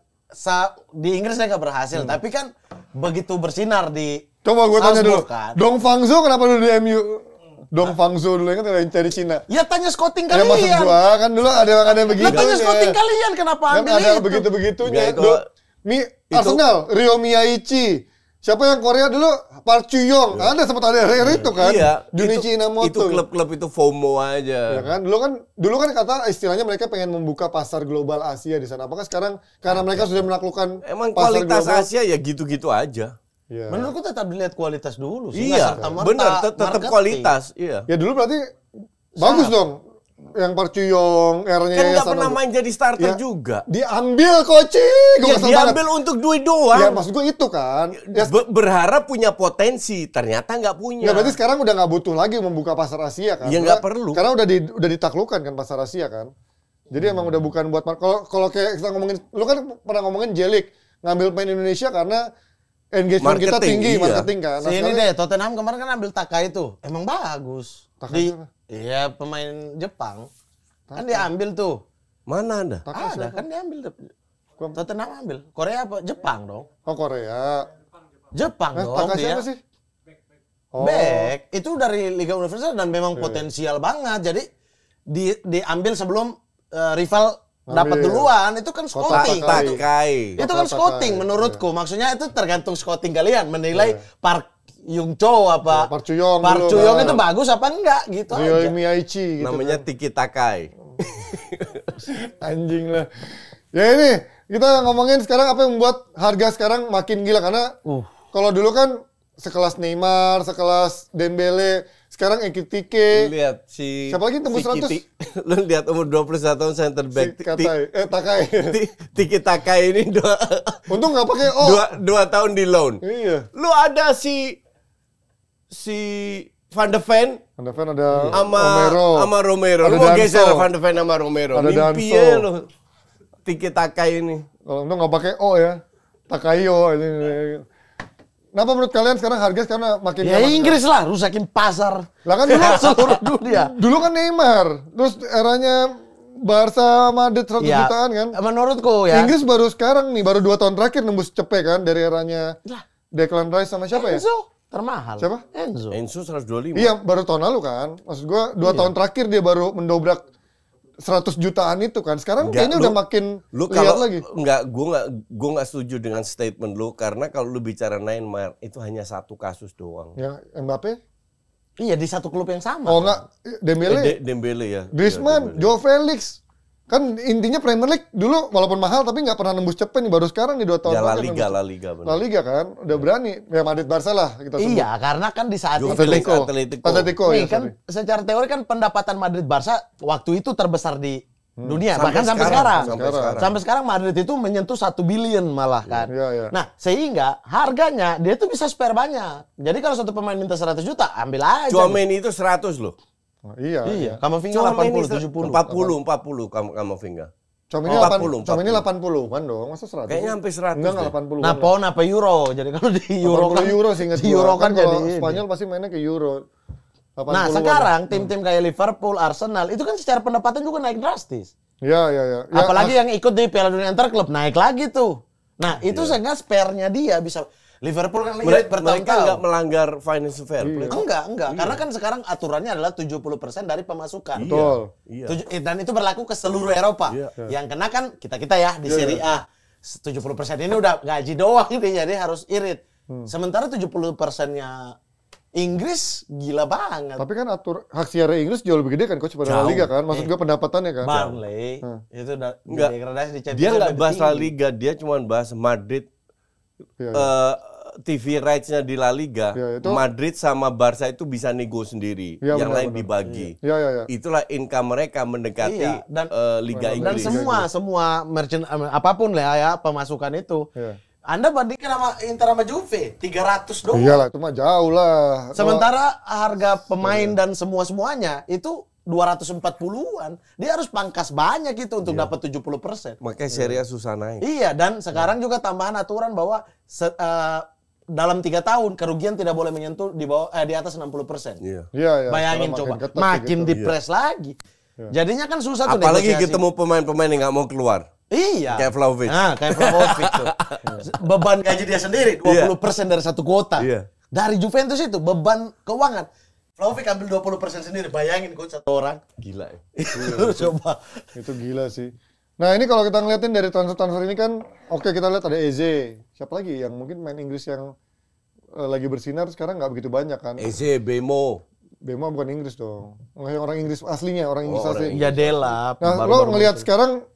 di Inggris saya nggak berhasil, tapi kan begitu bersinar di Coba gue tanya dulu, Salzburg kan. Dong Fangzhou kenapa dulu di MU? Dong Fangzhou dulu kan ada yang cari Cina. Ya tanya scouting Ya maksud kalian. gua kan dulu ada yang begitu. Lah tanya scouting kalian kenapa Kan ambil ada itu? begitu-begitunya. Nggak, itu- Arsenal, Ryo Miyaichi. Siapa yang Korea dulu? Park Chu-young. Ada sempat ada itu kan. Iya, Junichi Inamoto. itu klub-klub itu FOMO aja. Ya kan? Dulu kan kata istilahnya mereka pengen membuka pasar global Asia di sana. Apakah sekarang karena mereka sudah menaklukkan Emang pasar kualitas global? Asia ya gitu-gitu aja. Iya. Menurutku tetap dilihat kualitas dulu sih. Iya, benar, tetap marketing. kualitas. Iya. Ya dulu berarti bagus dong. Yang Park Chu-young, eranya Kan nggak Yasan pernah Abu. main jadi starter Ya, juga. Diambil coaching. Gua Ya, kesel diambil banget. untuk duit doang. Ya maksud gue itu kan. Ya, Berharap punya potensi, ternyata nggak punya. ya berarti sekarang udah nggak butuh lagi membuka pasar Asia kan. Ya, nggak perlu. Karena udah ditaklukkan kan pasar Asia kan. Jadi emang udah bukan buat kalau kayak kita ngomongin, lu kan pernah ngomongin Jelik ngambil pemain Indonesia karena engagement kita Marketing, tinggi, iya. marketing kan. Nah, Ini sekarang- deh, Tottenham kemarin kan ambil Takai itu. Emang bagus. Takai siapa? Iya, pemain Jepang. Kan dia ambil tuh. Mana ada? Takai Ada, siapa? kan dia ambil. Tottenham ambil. Korea apa? Jepang dong. Oh Korea. Jepang dong Takai dia. siapa sih? Oh. Back. Itu dari Liga Universal dan memang potensial banget. Jadi diambil sebelum rival dapat Ambil. duluan. Itu kan scouting. Takai. Takai. Itu kan Takai. scouting menurutku. Maksudnya itu tergantung scouting kalian menilai Park Yung Cho apa Park Chu-young Park dulu, Chu-young kan. itu bagus apa enggak gitu Ryo aja. Miyaichi gitu Namanya kan. Tiki Takai. Anjing lah. Ya ini kita ngomongin sekarang apa yang membuat harga sekarang makin gila karena kalau dulu kan sekelas Neymar, sekelas Dembele, sekarang Ekitike, Lihat si Siapa lagi tembus 100? Lu lihat umur 21 tahun center si back Takai. Tiki Takai ini Untung nggak pakai dua tahun di loan. Iya. Lu ada si Van de Ven Van de Ven ada sama Romero. Ada Lu mau Danso. geser Van de Ven sama Romero. Ada Mimpi Danso. ya lu. Tiki Takai ini. Kalau untung nggak pakai O ya. Takayo ini. Kenapa menurut kalian sekarang harga sekarang makin Ya nyaman? Inggris lah rusakin pasar. Lah kan dulu Seluruh dunia. dulu kan Neymar, terus eranya Barca Madrid 100 Ya, jutaan kan. menurutku ya. Inggris baru sekarang nih, baru 2 tahun terakhir nembus cepet kan dari eranya Declan Rice sama siapa ya? Enzo termahal. Siapa? Enzo. Enzo 125. Iya, baru tahun lalu kan. Maksud gua 2 tahun terakhir dia baru mendobrak 100 jutaan itu kan. Sekarang Enggak, kayaknya udah makin Lu lihat kalau lagi. gua nggak setuju dengan statement lu karena kalau lu bicara Neymar itu hanya satu kasus doang. Ya, Mbappe? Iya di satu klub yang sama. Oh enggak, Dembele, Dembele ya. Griezmann, Dembele. Joe Felix. Kan intinya Premier League dulu walaupun mahal tapi nggak pernah nembus cepet nih, baru sekarang nih 2 tahun Ya, La terakhir Liga, nembus. La Liga benar. La Liga kan udah berani. Ya Madrid Barca lah kita sebut. Iya, karena kan di saat Joe itu Felix, Atletico. Atletico. Atletico ya, nih kan sorry. secara teori kan pendapatan Madrid Barca waktu itu terbesar di dunia. Bahkan sampai sekarang. Sampai sekarang. Madrid itu menyentuh 1 billion malah kan. Iya. Nah, sehingga harganya dia tuh bisa spare banyak. Jadi kalau satu pemain minta 100 juta, ambil aja. Tchouaméni itu 100 loh. Oh, iya. Kamavinga 80, 70. 40 Kamavinga. Tchouaméni 80-an dong, masa 100? Kayaknya hampir 100 Enggak deh. 80. Nah, pound apa euro? Jadi kalau di euro kan euro sih ingat di euro kan kalau jadi Spanyol pasti mainnya ke euro. 80-an. Nah, sekarang tim-tim kayak Liverpool, Arsenal itu kan secara pendapatan juga naik drastis. Iya. Apalagi yang ikut di Piala Dunia Antar Klub naik lagi tuh. Nah, itu sehingga spare-nya dia bisa Liverpool kan lihat Mereka nggak bertahun-tahun. melanggar financial fair play. Enggak. Karena kan sekarang aturannya adalah 70% dari pemasukan. Betul. Iya. Dan itu berlaku ke seluruh Eropa. Iya. Yang kena kan kita ya di Serie A. 70% ini udah gaji doang nih, jadi harus irit. Sementara 70%-nya Inggris gila banget. Tapi kan hak siara Inggris jauh lebih gede kan coach pada La Liga kan? Maksud gue pendapatannya kan? Burnley itu udah Enggak. degradasi di Champions Dia League nggak lebih bahas La tinggi. Liga, dia cuma bahas Madrid. Iya. TV rights-nya di La Liga, Ya, itu- Madrid sama Barca itu bisa nego sendiri, Ya, yang lain benar. dibagi. Iya. Itulah income mereka mendekati Iya, dan- Liga Dan Inggris. semua merchant apapun lah ya pemasukan itu. Iya. Anda bandingkan sama Inter sama Juve, 300 doang. Iyalah, itu mah jauh lah. Sementara harga pemain dan semuanya itu 240-an. Dia harus pangkas banyak itu untuk dapat 70%. Makanya Serie A susah naik. Iya, dan sekarang juga tambahan aturan bahwa dalam 3 tahun kerugian tidak boleh menyentuh di atas 60%. Iya. Iya. Bayangin Sekarang coba, ketat makin gitu. depres lagi. Jadinya kan susah tuh Apalagi negosiasi. ketemu pemain-pemain yang nggak mau keluar. Iya. Kayak Vlahovic. Nah, kayak Vlahovic tuh. Beban gaji dia sendiri 20% dari satu kuota. Iya. Dari Juventus itu beban keuangan. Vlahovic ambil 20% sendiri. Bayangin coach satu orang. Gila ya. Coba. Itu gila sih. Nah ini kalau kita ngeliatin dari transfer ini kan, oke kita lihat ada Eze. Siapa lagi yang mungkin main Inggris yang lagi bersinar sekarang nggak begitu banyak kan? Eze, Bemo. Bema bukan Inggris dong. Orang Inggris aslinya, orang Inggris orang asli. Ya Delap. Nah lo ngelihat sekarang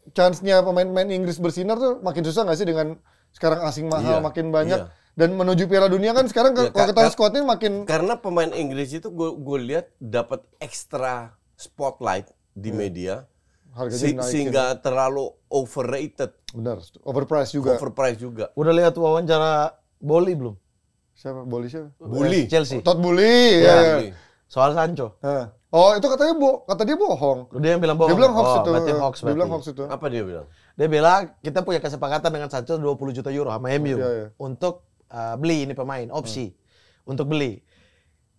chance-nya pemain-pemain Inggris bersinar tuh makin susah nggak sih dengan sekarang asing mahal Iya, makin banyak iya. dan menuju Piala Dunia kan sekarang Iya, kalau kita squadnya makin Karena pemain Inggris itu gue lihat dapat ekstra spotlight di media. harganya naikin. Sehingga terlalu overrated, Benar, overpriced juga. overpriced juga. Udah lihat wawancara Boli belum? Siapa? Boli siapa? Bully. Chelsea. Todd Bully. ya. Bully. Soal Sancho. Nah. Oh itu katanya kata dia bohong. Dia yang bilang bohong. Dia bilang hoax itu. Berarti hoax Dia bilang berarti. hoax itu. Apa dia bilang? Dia bilang kita punya kesepakatan dengan Sancho 20 juta euro sama MU Iya. untuk beli ini pemain, opsi untuk beli.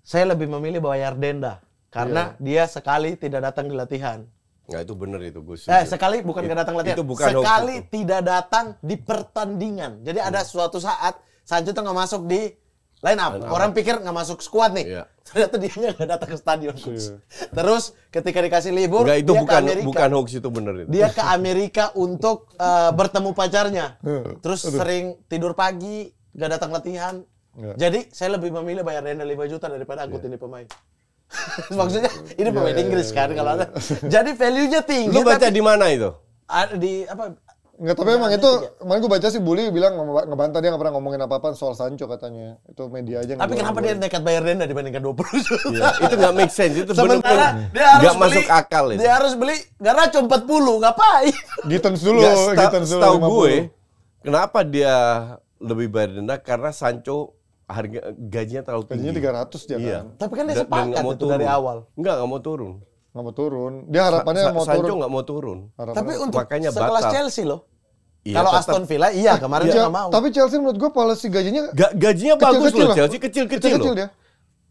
Saya lebih memilih bayar denda karena dia sekali tidak datang di latihan. Nggak, itu bener itu Gus. Sekali bukan nggak datang latihan. Itu bukan hoax sekali itu. tidak datang di pertandingan. Jadi ada suatu saat Sancho tuh nggak masuk di line up. Orang pikir nggak masuk squad nih. Iya. Ternyata dia nggak datang ke stadion. Terus ketika dikasih libur, Enggak, itu dia ke bukan Amerika. bukan hoax, itu bener itu. Dia ke Amerika untuk bertemu pacarnya. Terus sering tidur pagi, gak datang latihan. Jadi saya lebih memilih bayar denda 5 juta daripada angkut ini pemain. Maksudnya ini pemain Inggris kan kalau ada. Jadi value-nya tinggi. Lu baca tapi di mana itu? di apa? Enggak, tapi emang itu kemarin gue baca sih Bully bilang ngebantah dia nggak pernah ngomongin apa-apa soal Sancho katanya. Itu media aja. Tapi kenapa dia nekat bayar denda dibandingkan 20 juta? Iya, itu nggak make sense, itu Sementara bener-bener dia harus nggak beli, masuk akal itu. Dia harus beli Garnacho 40, ngapain? Gittens dulu, Nggak, Gittens dulu. setahu 50. gue, kenapa dia lebih bayar denda? Karena Sancho gajinya terlalu tinggi. Gajinya 300 dia Iya. kan. Tapi kan dia Dan sepakat nggak mau itu dari turun. awal. Nggak mau turun. Nggak mau turun. Dia harapannya mau Sancho turun. nggak mau turun. Harapannya- Tapi untuk Makanya sekelas batal. Chelsea loh. Iya, Kalau tetap. Aston Villa, iya kemarin dia nggak mau. Tapi Chelsea menurut gue policy gajinya Gajinya bagus kecil-kecil loh, lah. Chelsea kecil-kecil loh. dia.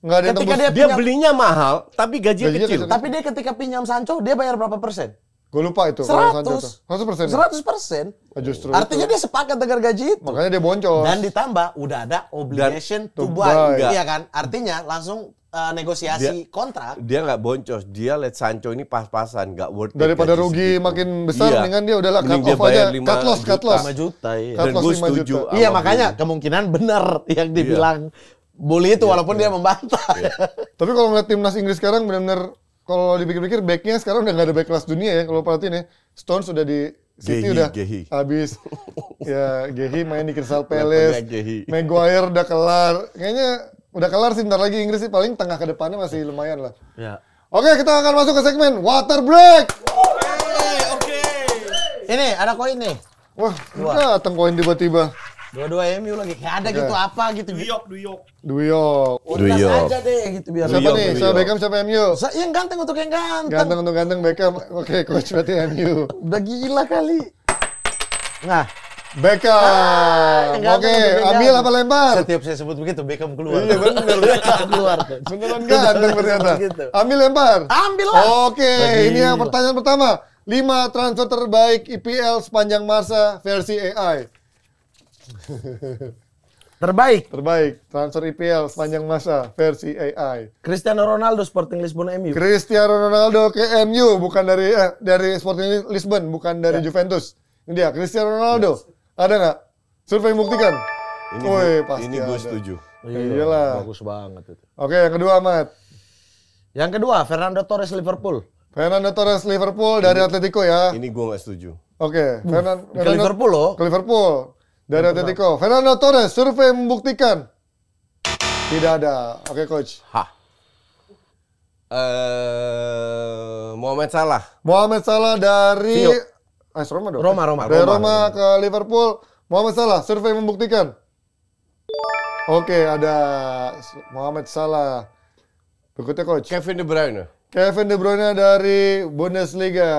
Nggak ada yang Ketika tembus. Dia belinya mahal, tapi gajinya Gajinya kecil. kecil. Tapi dia ketika pinjam Sancho, dia bayar berapa persen? Gue lupa itu. kalau Sancho tuh. 100. 100%. 100%. Justru Artinya itu. dia sepakat dengan gaji itu. Makanya dia boncos. Dan ditambah udah ada obligation to to buy. buy. Iya kan? Artinya langsung negosiasi kontrak. Dia nggak boncos, dia lihat Sancho ini pas-pasan, nggak worth it Daripada gaji rugi segitu. makin besar, Iya. dengan dia udahlah cut Mending dia off bayar aja. 5 Cut loss, cut juta. loss. 5 juta, iya. Cut Dan loss gue 5 setuju. juta. Iya, sama makanya Bully. kemungkinan benar yang dibilang Bully itu walaupun dia membantah. Tapi kalau ngeliat timnas Inggris sekarang benar-benar kalau dipikir-pikir backnya sekarang udah nggak ada back kelas dunia ya. Kalau perhatiin ya, Stones sudah di City Gehi, udah Gehi. habis. Ya Gehi main di Crystal Palace. Levelnya Gehi. Maguire udah kelar. Kayaknya udah kelar sih, ntar lagi Inggris sih paling tengah ke depannya masih lumayan lah. Ya. Oke, kita akan masuk ke segmen Water Break. Ini ada koin nih. Wah, datang koin tiba-tiba. Dua-dua MU lagi. Kayak ada gitu apa gitu. Duyok. Duyok. Ulas Duyok. aja deh gitu biar. Siapa nih? Siapa Beckham, siapa MU? Yang ganteng untuk yang ganteng. Ganteng untuk ganteng Beckham. Oke, coach berarti MU. Udah gila kali. Nah, Beckham. Ganteng Oke, untuk yang ambil ganteng. apa lempar? Setiap saya sebut begitu Beckham keluar. Iya benar. Beckham keluar. Beneran ganteng ternyata. Gitu. Ambil lempar. Ambil lah. Oke, ini yang pertanyaan pertama. 5 transfer terbaik IPL sepanjang masa versi AI. Terbaik. Terbaik transfer IPL sepanjang masa versi AI. Cristiano Ronaldo Sporting Lisbon MU. Cristiano Ronaldo ke MU bukan dari Sporting Lisbon, bukan dari Juventus. Ini dia Cristiano Ronaldo. Ada nggak? Survei membuktikan. Woi, pasti Ini gue ada. setuju. Iyalah. Bagus banget itu. Oke, yang kedua Ahmad. Yang kedua, Fernando Torres Liverpool. Fernando Torres Liverpool dari Atletico ya. Ini gue nggak setuju. Oke, Ke Liverpool loh. Ke Liverpool dari Atletico. Fernando Torres survei membuktikan tidak ada. Oke, coach. Hah. Mohamed Salah. Mohamed Salah dari Vio. AS Roma dong. Roma. Dari Roma ke Liverpool. Mohamed Salah survei membuktikan. Oke, ada Mohamed Salah. Berikutnya coach. Kevin De Bruyne. Kevin De Bruyne dari Bundesliga.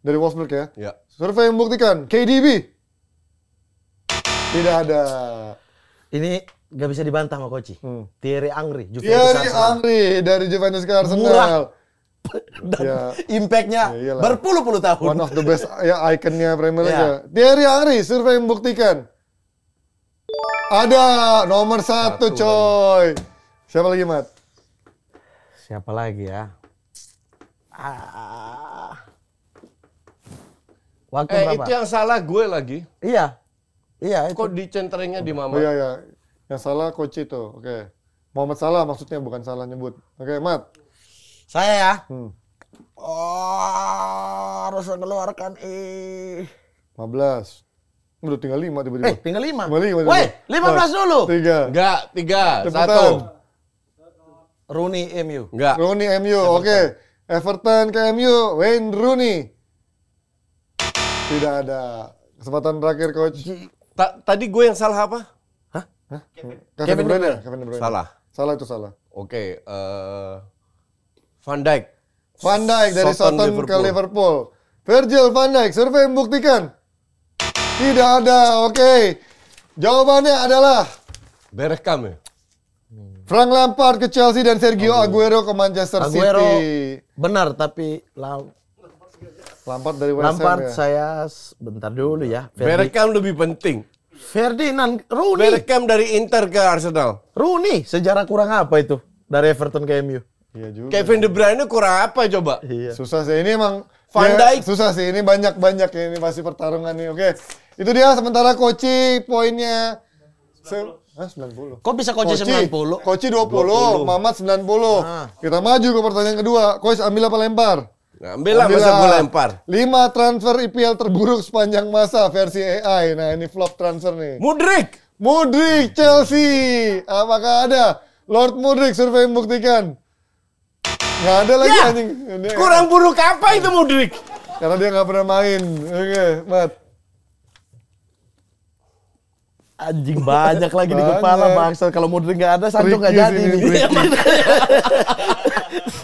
Dari Wolfsburg ya. Ya. Survei membuktikan. KDB. Tidak ada. Ini gak bisa dibantah sama Koci. Thierry Henry. Thierry Henry dari Juventus ke Arsenal. Murah. Dan Ya. impact-nya Ya, iyalah. berpuluh-puluh tahun. One of the best ya ikonnya Premier League. Ya. Ya. Thierry Henry survei membuktikan. Ada nomor satu coy. Siapa lagi Mat? Siapa lagi ya? Waktu berapa? Itu yang salah gue lagi. Iya. Iya, itu. Kok dicenteringnya di Oh Mama? iya ya. Yang salah coach itu. Oke. Muhammad Salah maksudnya bukan salah nyebut. Oke, Mat. Saya ya. Hmm. Harus mengeluarkan 15. Udah tinggal 5 tiba-tiba. tinggal 5. Tinggal 5 tiba-tiba. Woi, 15 dulu. 3. Enggak, 3, Cepetan. 1. Rooney MU. Enggak. Rooney MU. Oke. Everton ke MU. Wayne Rooney. Tidak ada. Kesempatan terakhir coach. Tadi gue yang salah apa? Kevin De Bruyne. Kevin De Bruyne. Salah. Salah itu salah. Oke, Van Dijk. Van Dijk dari Southampton ke Liverpool. Virgil van Dijk, survei membuktikan. Tidak ada, oke. Jawabannya adalah Bergkamp ya? Frank Lampard ke Chelsea dan Sergio Aguero ke Manchester Aguero City. benar, tapi Lampard dari West Ham Lampard ya. saya bentar dulu ya. Bergkamp lebih penting. Ferdinand Rooney. Bergkamp dari Inter ke Arsenal. Rooney, sejarah kurang apa itu dari Everton ke MU? Iya juga. Kevin De Bruyne kurang apa coba? Iya. Susah sih ini emang. Van ya, Dijk. susah sih ini banyak ya ini pasti pertarungan nih. Oke. Itu dia sementara Koci poinnya 90. Kok bisa Koci 90? Koci 20, Mamat 90. Ah. Kita maju ke pertanyaan kedua. Coach ambil apa lempar? Nah, ambil lah masa gue lempar. 5 transfer IPL terburuk sepanjang masa versi AI. Nah, ini flop transfer nih. Mudryk Chelsea. Apakah ada? Lord Mudryk survei membuktikan. Nggak ada lagi anjing. Kurang buruk apa itu Mudryk? Karena dia nggak pernah main. Oke, Mat. Anjing banyak lagi di Banyak. kepala bangsa. Kalau Mudryk nggak ada, Sancho nggak Tricky jadi sini, nih. tricky.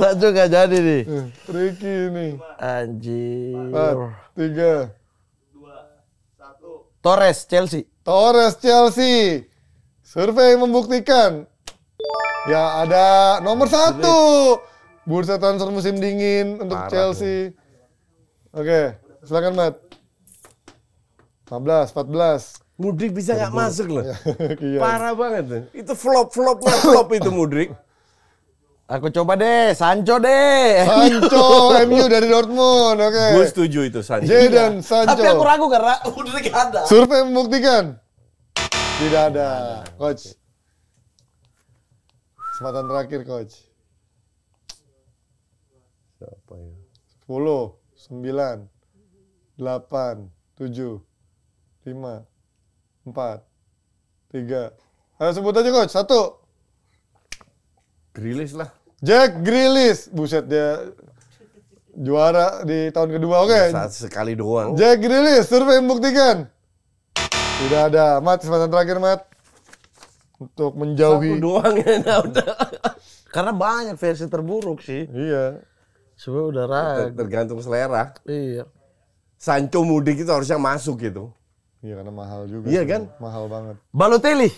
Sancho nggak jadi nih. Tricky nih. Anjir. 4, 3. Torres Chelsea. Torres Chelsea. Survei membuktikan. Ya ada nomor 1. Bursa transfer musim dingin untuk Parah Chelsea. Oke, silakan Mat. 15, 14. Mudryk bisa nggak masuk loh. Iya. Parah banget tuh. Itu flop-flopnya flop itu Mudryk. Aku coba deh, Sancho deh. Sancho MU dari Dortmund. Oke. Gue setuju itu Sancho. Jadon Sancho. Tapi aku ragu karena Mudryk ada. Survei membuktikan. Tidak ada, coach. Kesempatan terakhir, coach. Siapa ya? 10, 9, 8, 7, 5, 4, 3. Ayo sebut aja, coach. 1. Grealish lah. Jack Grealish. Buset dia. Juara di tahun kedua. Oke. Sekali doang. Jack Grealish, survei membuktikan. Tidak ada. Mat, kesempatan terakhir, Mat. Untuk menjauhi. Satu doang ya, udah. Karena banyak versi terburuk sih. Iya. Sebenarnya udah ragu. Tergantung selera. Iya. Sancho mudik itu harusnya masuk gitu. Iya, karena mahal juga. Iya sih. kan? Mahal banget. Balotelli.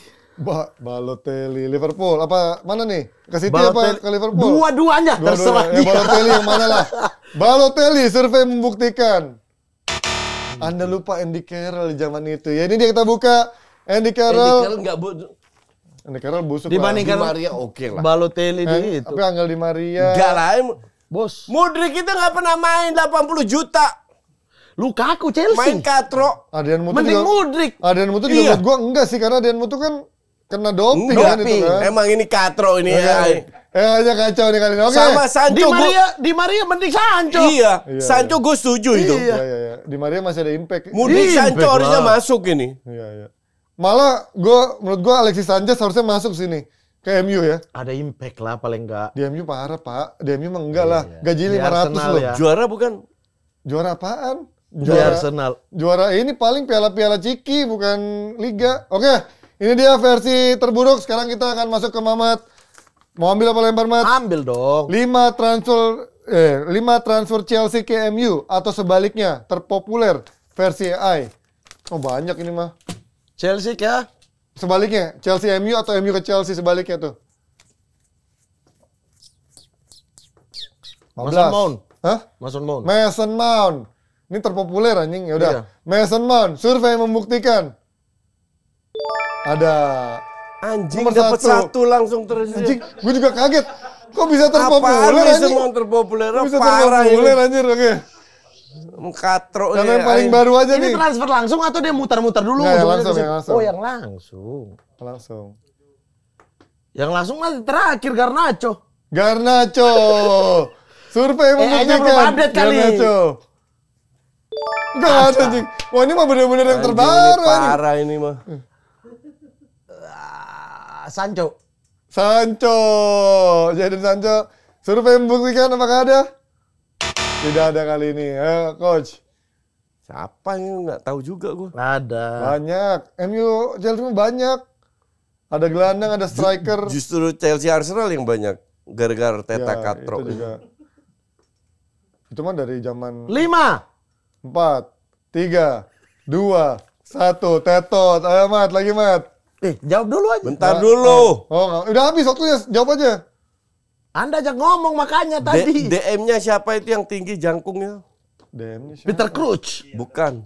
Balotelli, Liverpool. Apa, mana nih? Ke City apa ke Liverpool? Dua-duanya, terserah Ya, dia. Balotelli yang mana lah? Balotelli, survei membuktikan. Anda lupa Andy Carroll di zaman itu. Ya, ini dia kita buka. Andy Carroll. Andy Carroll busuk Dibandingkan lah. Di Maria oke lah. Balotelli di itu. Tapi Angel Di Maria. Enggak lah. Bos. Mudrik kita nggak pernah main 80 juta. Lukaku Chelsea. Main katro. Adrian Mutu Mending juga. Mudrik. Adrian Mutu juga Iya. menurut gua enggak sih, karena Adrian Mutu kan kena doping Enggak. kan itu kan. Emang ini katro ini ya. Aja kacau nih kali ini. Oke. Sama Sancho Di Maria mending Sancho. Iya. Iya, Sancho gue setuju itu. Iya, iya, iya. Di Maria masih ada impact. Mudrik Impact Sancho harusnya lah. masuk ini. Iya, iya. Malah menurut gua Alexis Sanchez harusnya masuk sini ke MU ya. Ada impact lah paling enggak. Di MU parah, Pak. Di MU mah enggak lah. Iya. Gaji Di 500 Arsenal loh. ya. Juara bukan? Juara apaan? Di Arsenal. Juara ini paling piala-piala Ciki, bukan Liga. Oke, ini dia versi terburuk. Sekarang kita akan masuk ke Mamat. Mau ambil apa lempar, Mat? Ambil dong. 5 transfer Chelsea ke MU atau sebaliknya terpopuler versi AI. Oh, banyak ini mah. Chelsea kah? Sebaliknya, Chelsea MU atau MU ke Chelsea sebaliknya tuh. Mason Mount. Hah? Mason Mount. Mason Mount. Ini terpopuler anjing. Ya udah. Iya. Mason Mount, survei membuktikan. Ada. Anjing Nomor dapat 1 1. langsung terus. Anjing, gue juga kaget. Kok bisa Apaan terpopuler nih anjing? semua terpopuler? Kok bisa Parah terpopuler ini. anjir, oke. Katro Karena nih. yang paling baru aja Ini nih. transfer langsung atau dia muter-muter dulu? Nggak, yang ujungnya langsung, ke situ? yang langsung. Oh, yang langsung. Langsung. Yang langsung nanti terakhir Garnacho. Garnacho. Survei AI-nya membuktikan. belum update kali. Garnacho. Enggak ada anjing. Wah, ini mah bener-bener yang Anjing, terbaru ini anjing. parah ini mah. Sancho. Sancho. Jadon Sancho. Survei membuktikan apakah ada? Tidak ada kali ini. Coach. Siapa ini nggak tahu juga gue. Ada. Banyak. MU Chelsea mah banyak. Ada gelandang, ada striker. Justru Chelsea Arsenal yang banyak gara-gara Teta Ya, Katro. Itu juga. Itu mah dari zaman 5. 4, 3, 2, 1. Tetot. Ayo, Mat. Lagi, Mat. Jawab dulu aja. Bentar dulu. Oh, nggak. Udah habis waktunya. Jawab aja. Anda aja ngomong makanya tadi. DM-nya siapa itu yang tinggi jangkungnya? DM-nya siapa? Peter Crouch. Bukan.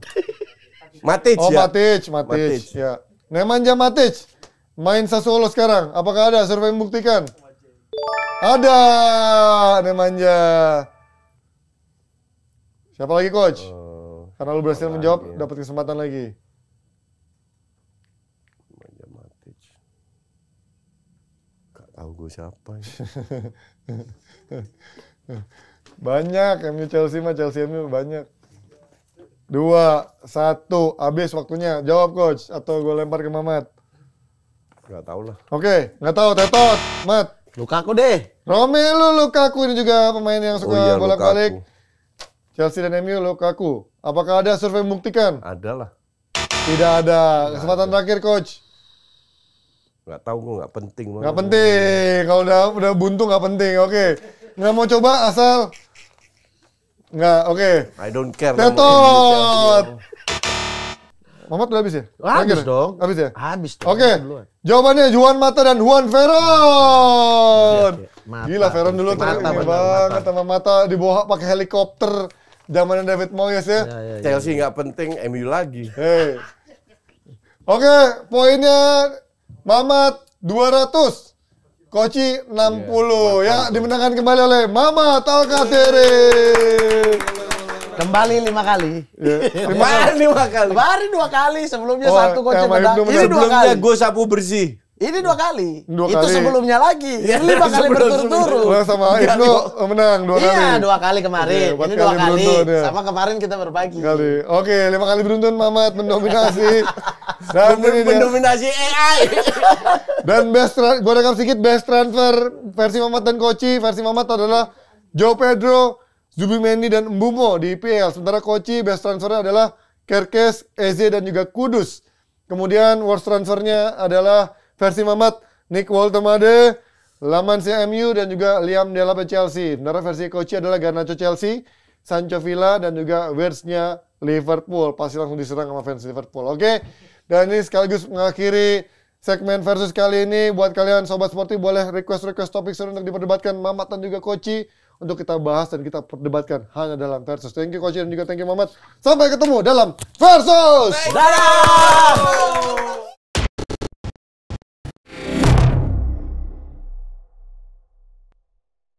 Matic Oh, ya? Matic. Matic. Ya. Nemanja Matic. Main Sassuolo sekarang. Apakah ada? Survei membuktikan. Ada. Nemanja. Siapa lagi, Coach? Karena lu berhasil menjawab, dapat kesempatan lagi. Matic. Gak tahu gue siapa. Banyak. MU Chelsea mah. Chelsea MU banyak. 2, 1. Habis waktunya. Jawab, Coach. Atau gue lempar ke Mamat. Gak tahu lah. Oke. Nggak tahu. Tetot. Mat. Lukaku deh. Romelu Lukaku ini juga pemain yang suka Oh iya, bolak-balik. Lukaku. Chelsea dan MU Lukaku. Apakah ada survei membuktikan? Ada lah. Tidak ada. Kesempatan terakhir, Coach. Gak tahu gue gak penting. Nggak penting. Kalau udah buntu nggak penting. Oke. Nggak mau coba asal. Nggak. Oke. I don't care. Tetot. Mamat udah habis ya? Habis Terakhir? dong. Habis ya? Habis dong. Oke. Duluan. Jawabannya Juan Mata dan Juan Veron. Iya, iya. Mata. Gila Veron dulu tuh Mata, ini benar, banget sama Mata dibawa pakai helikopter zamannya David Moyes ya. Ya, ya, ya. Chelsea gak penting, MU lagi. Hei. Oke, poinnya Mamat 200. Koci 60 ya, dimenangkan kembali oleh Mamat Alcaceres. Kembali 5 kali. Ya, Kemarin 5 kali. Kemarin 2 kali, sebelumnya Oh, 1 Coach yang main menang. belum Ini 2 Sebelumnya kali. gue sapu bersih. Ini 2 kali. 2 Itu kali. sebelumnya lagi. Iya, Ini 5 kali sebelum- berturut-turut. Wah, sama Ibnu menang 2 kali. Iya, 2 kali kemarin. Oke, 4 Ini kali 2 kali. beruntun, ya. Sama kemarin kita berbagi. Kali. Oke, 5 kali beruntun Mamat mendominasi. Dan ini dia. Mendominasi AI. Dan gue rekam sedikit best transfer versi Mamat dan Koci. Versi Mamat adalah Joe Pedro Zubimendi dan Mbumo di IPL. Sementara Kochi best transfernya adalah Kerkez, Eze dan juga Kudus. Kemudian worst transfernya adalah versi Mamat, Nick Woltemade, Lamansia MU dan juga Liam Delap Chelsea. Sementara versi Kochi adalah Garnacho Chelsea, Sancho Villa dan juga Wirtz-nya Liverpool. Pasti langsung diserang sama fans Liverpool. Oke. Dan ini sekaligus mengakhiri segmen versus kali ini. Buat kalian Sobat Sporty boleh request topik seru untuk diperdebatkan Mamat dan juga Kochi. Untuk kita bahas dan kita perdebatkan hanya dalam versus. Thank you Kochi dan juga thank you Mamat. Sampai ketemu dalam versus. Dadah!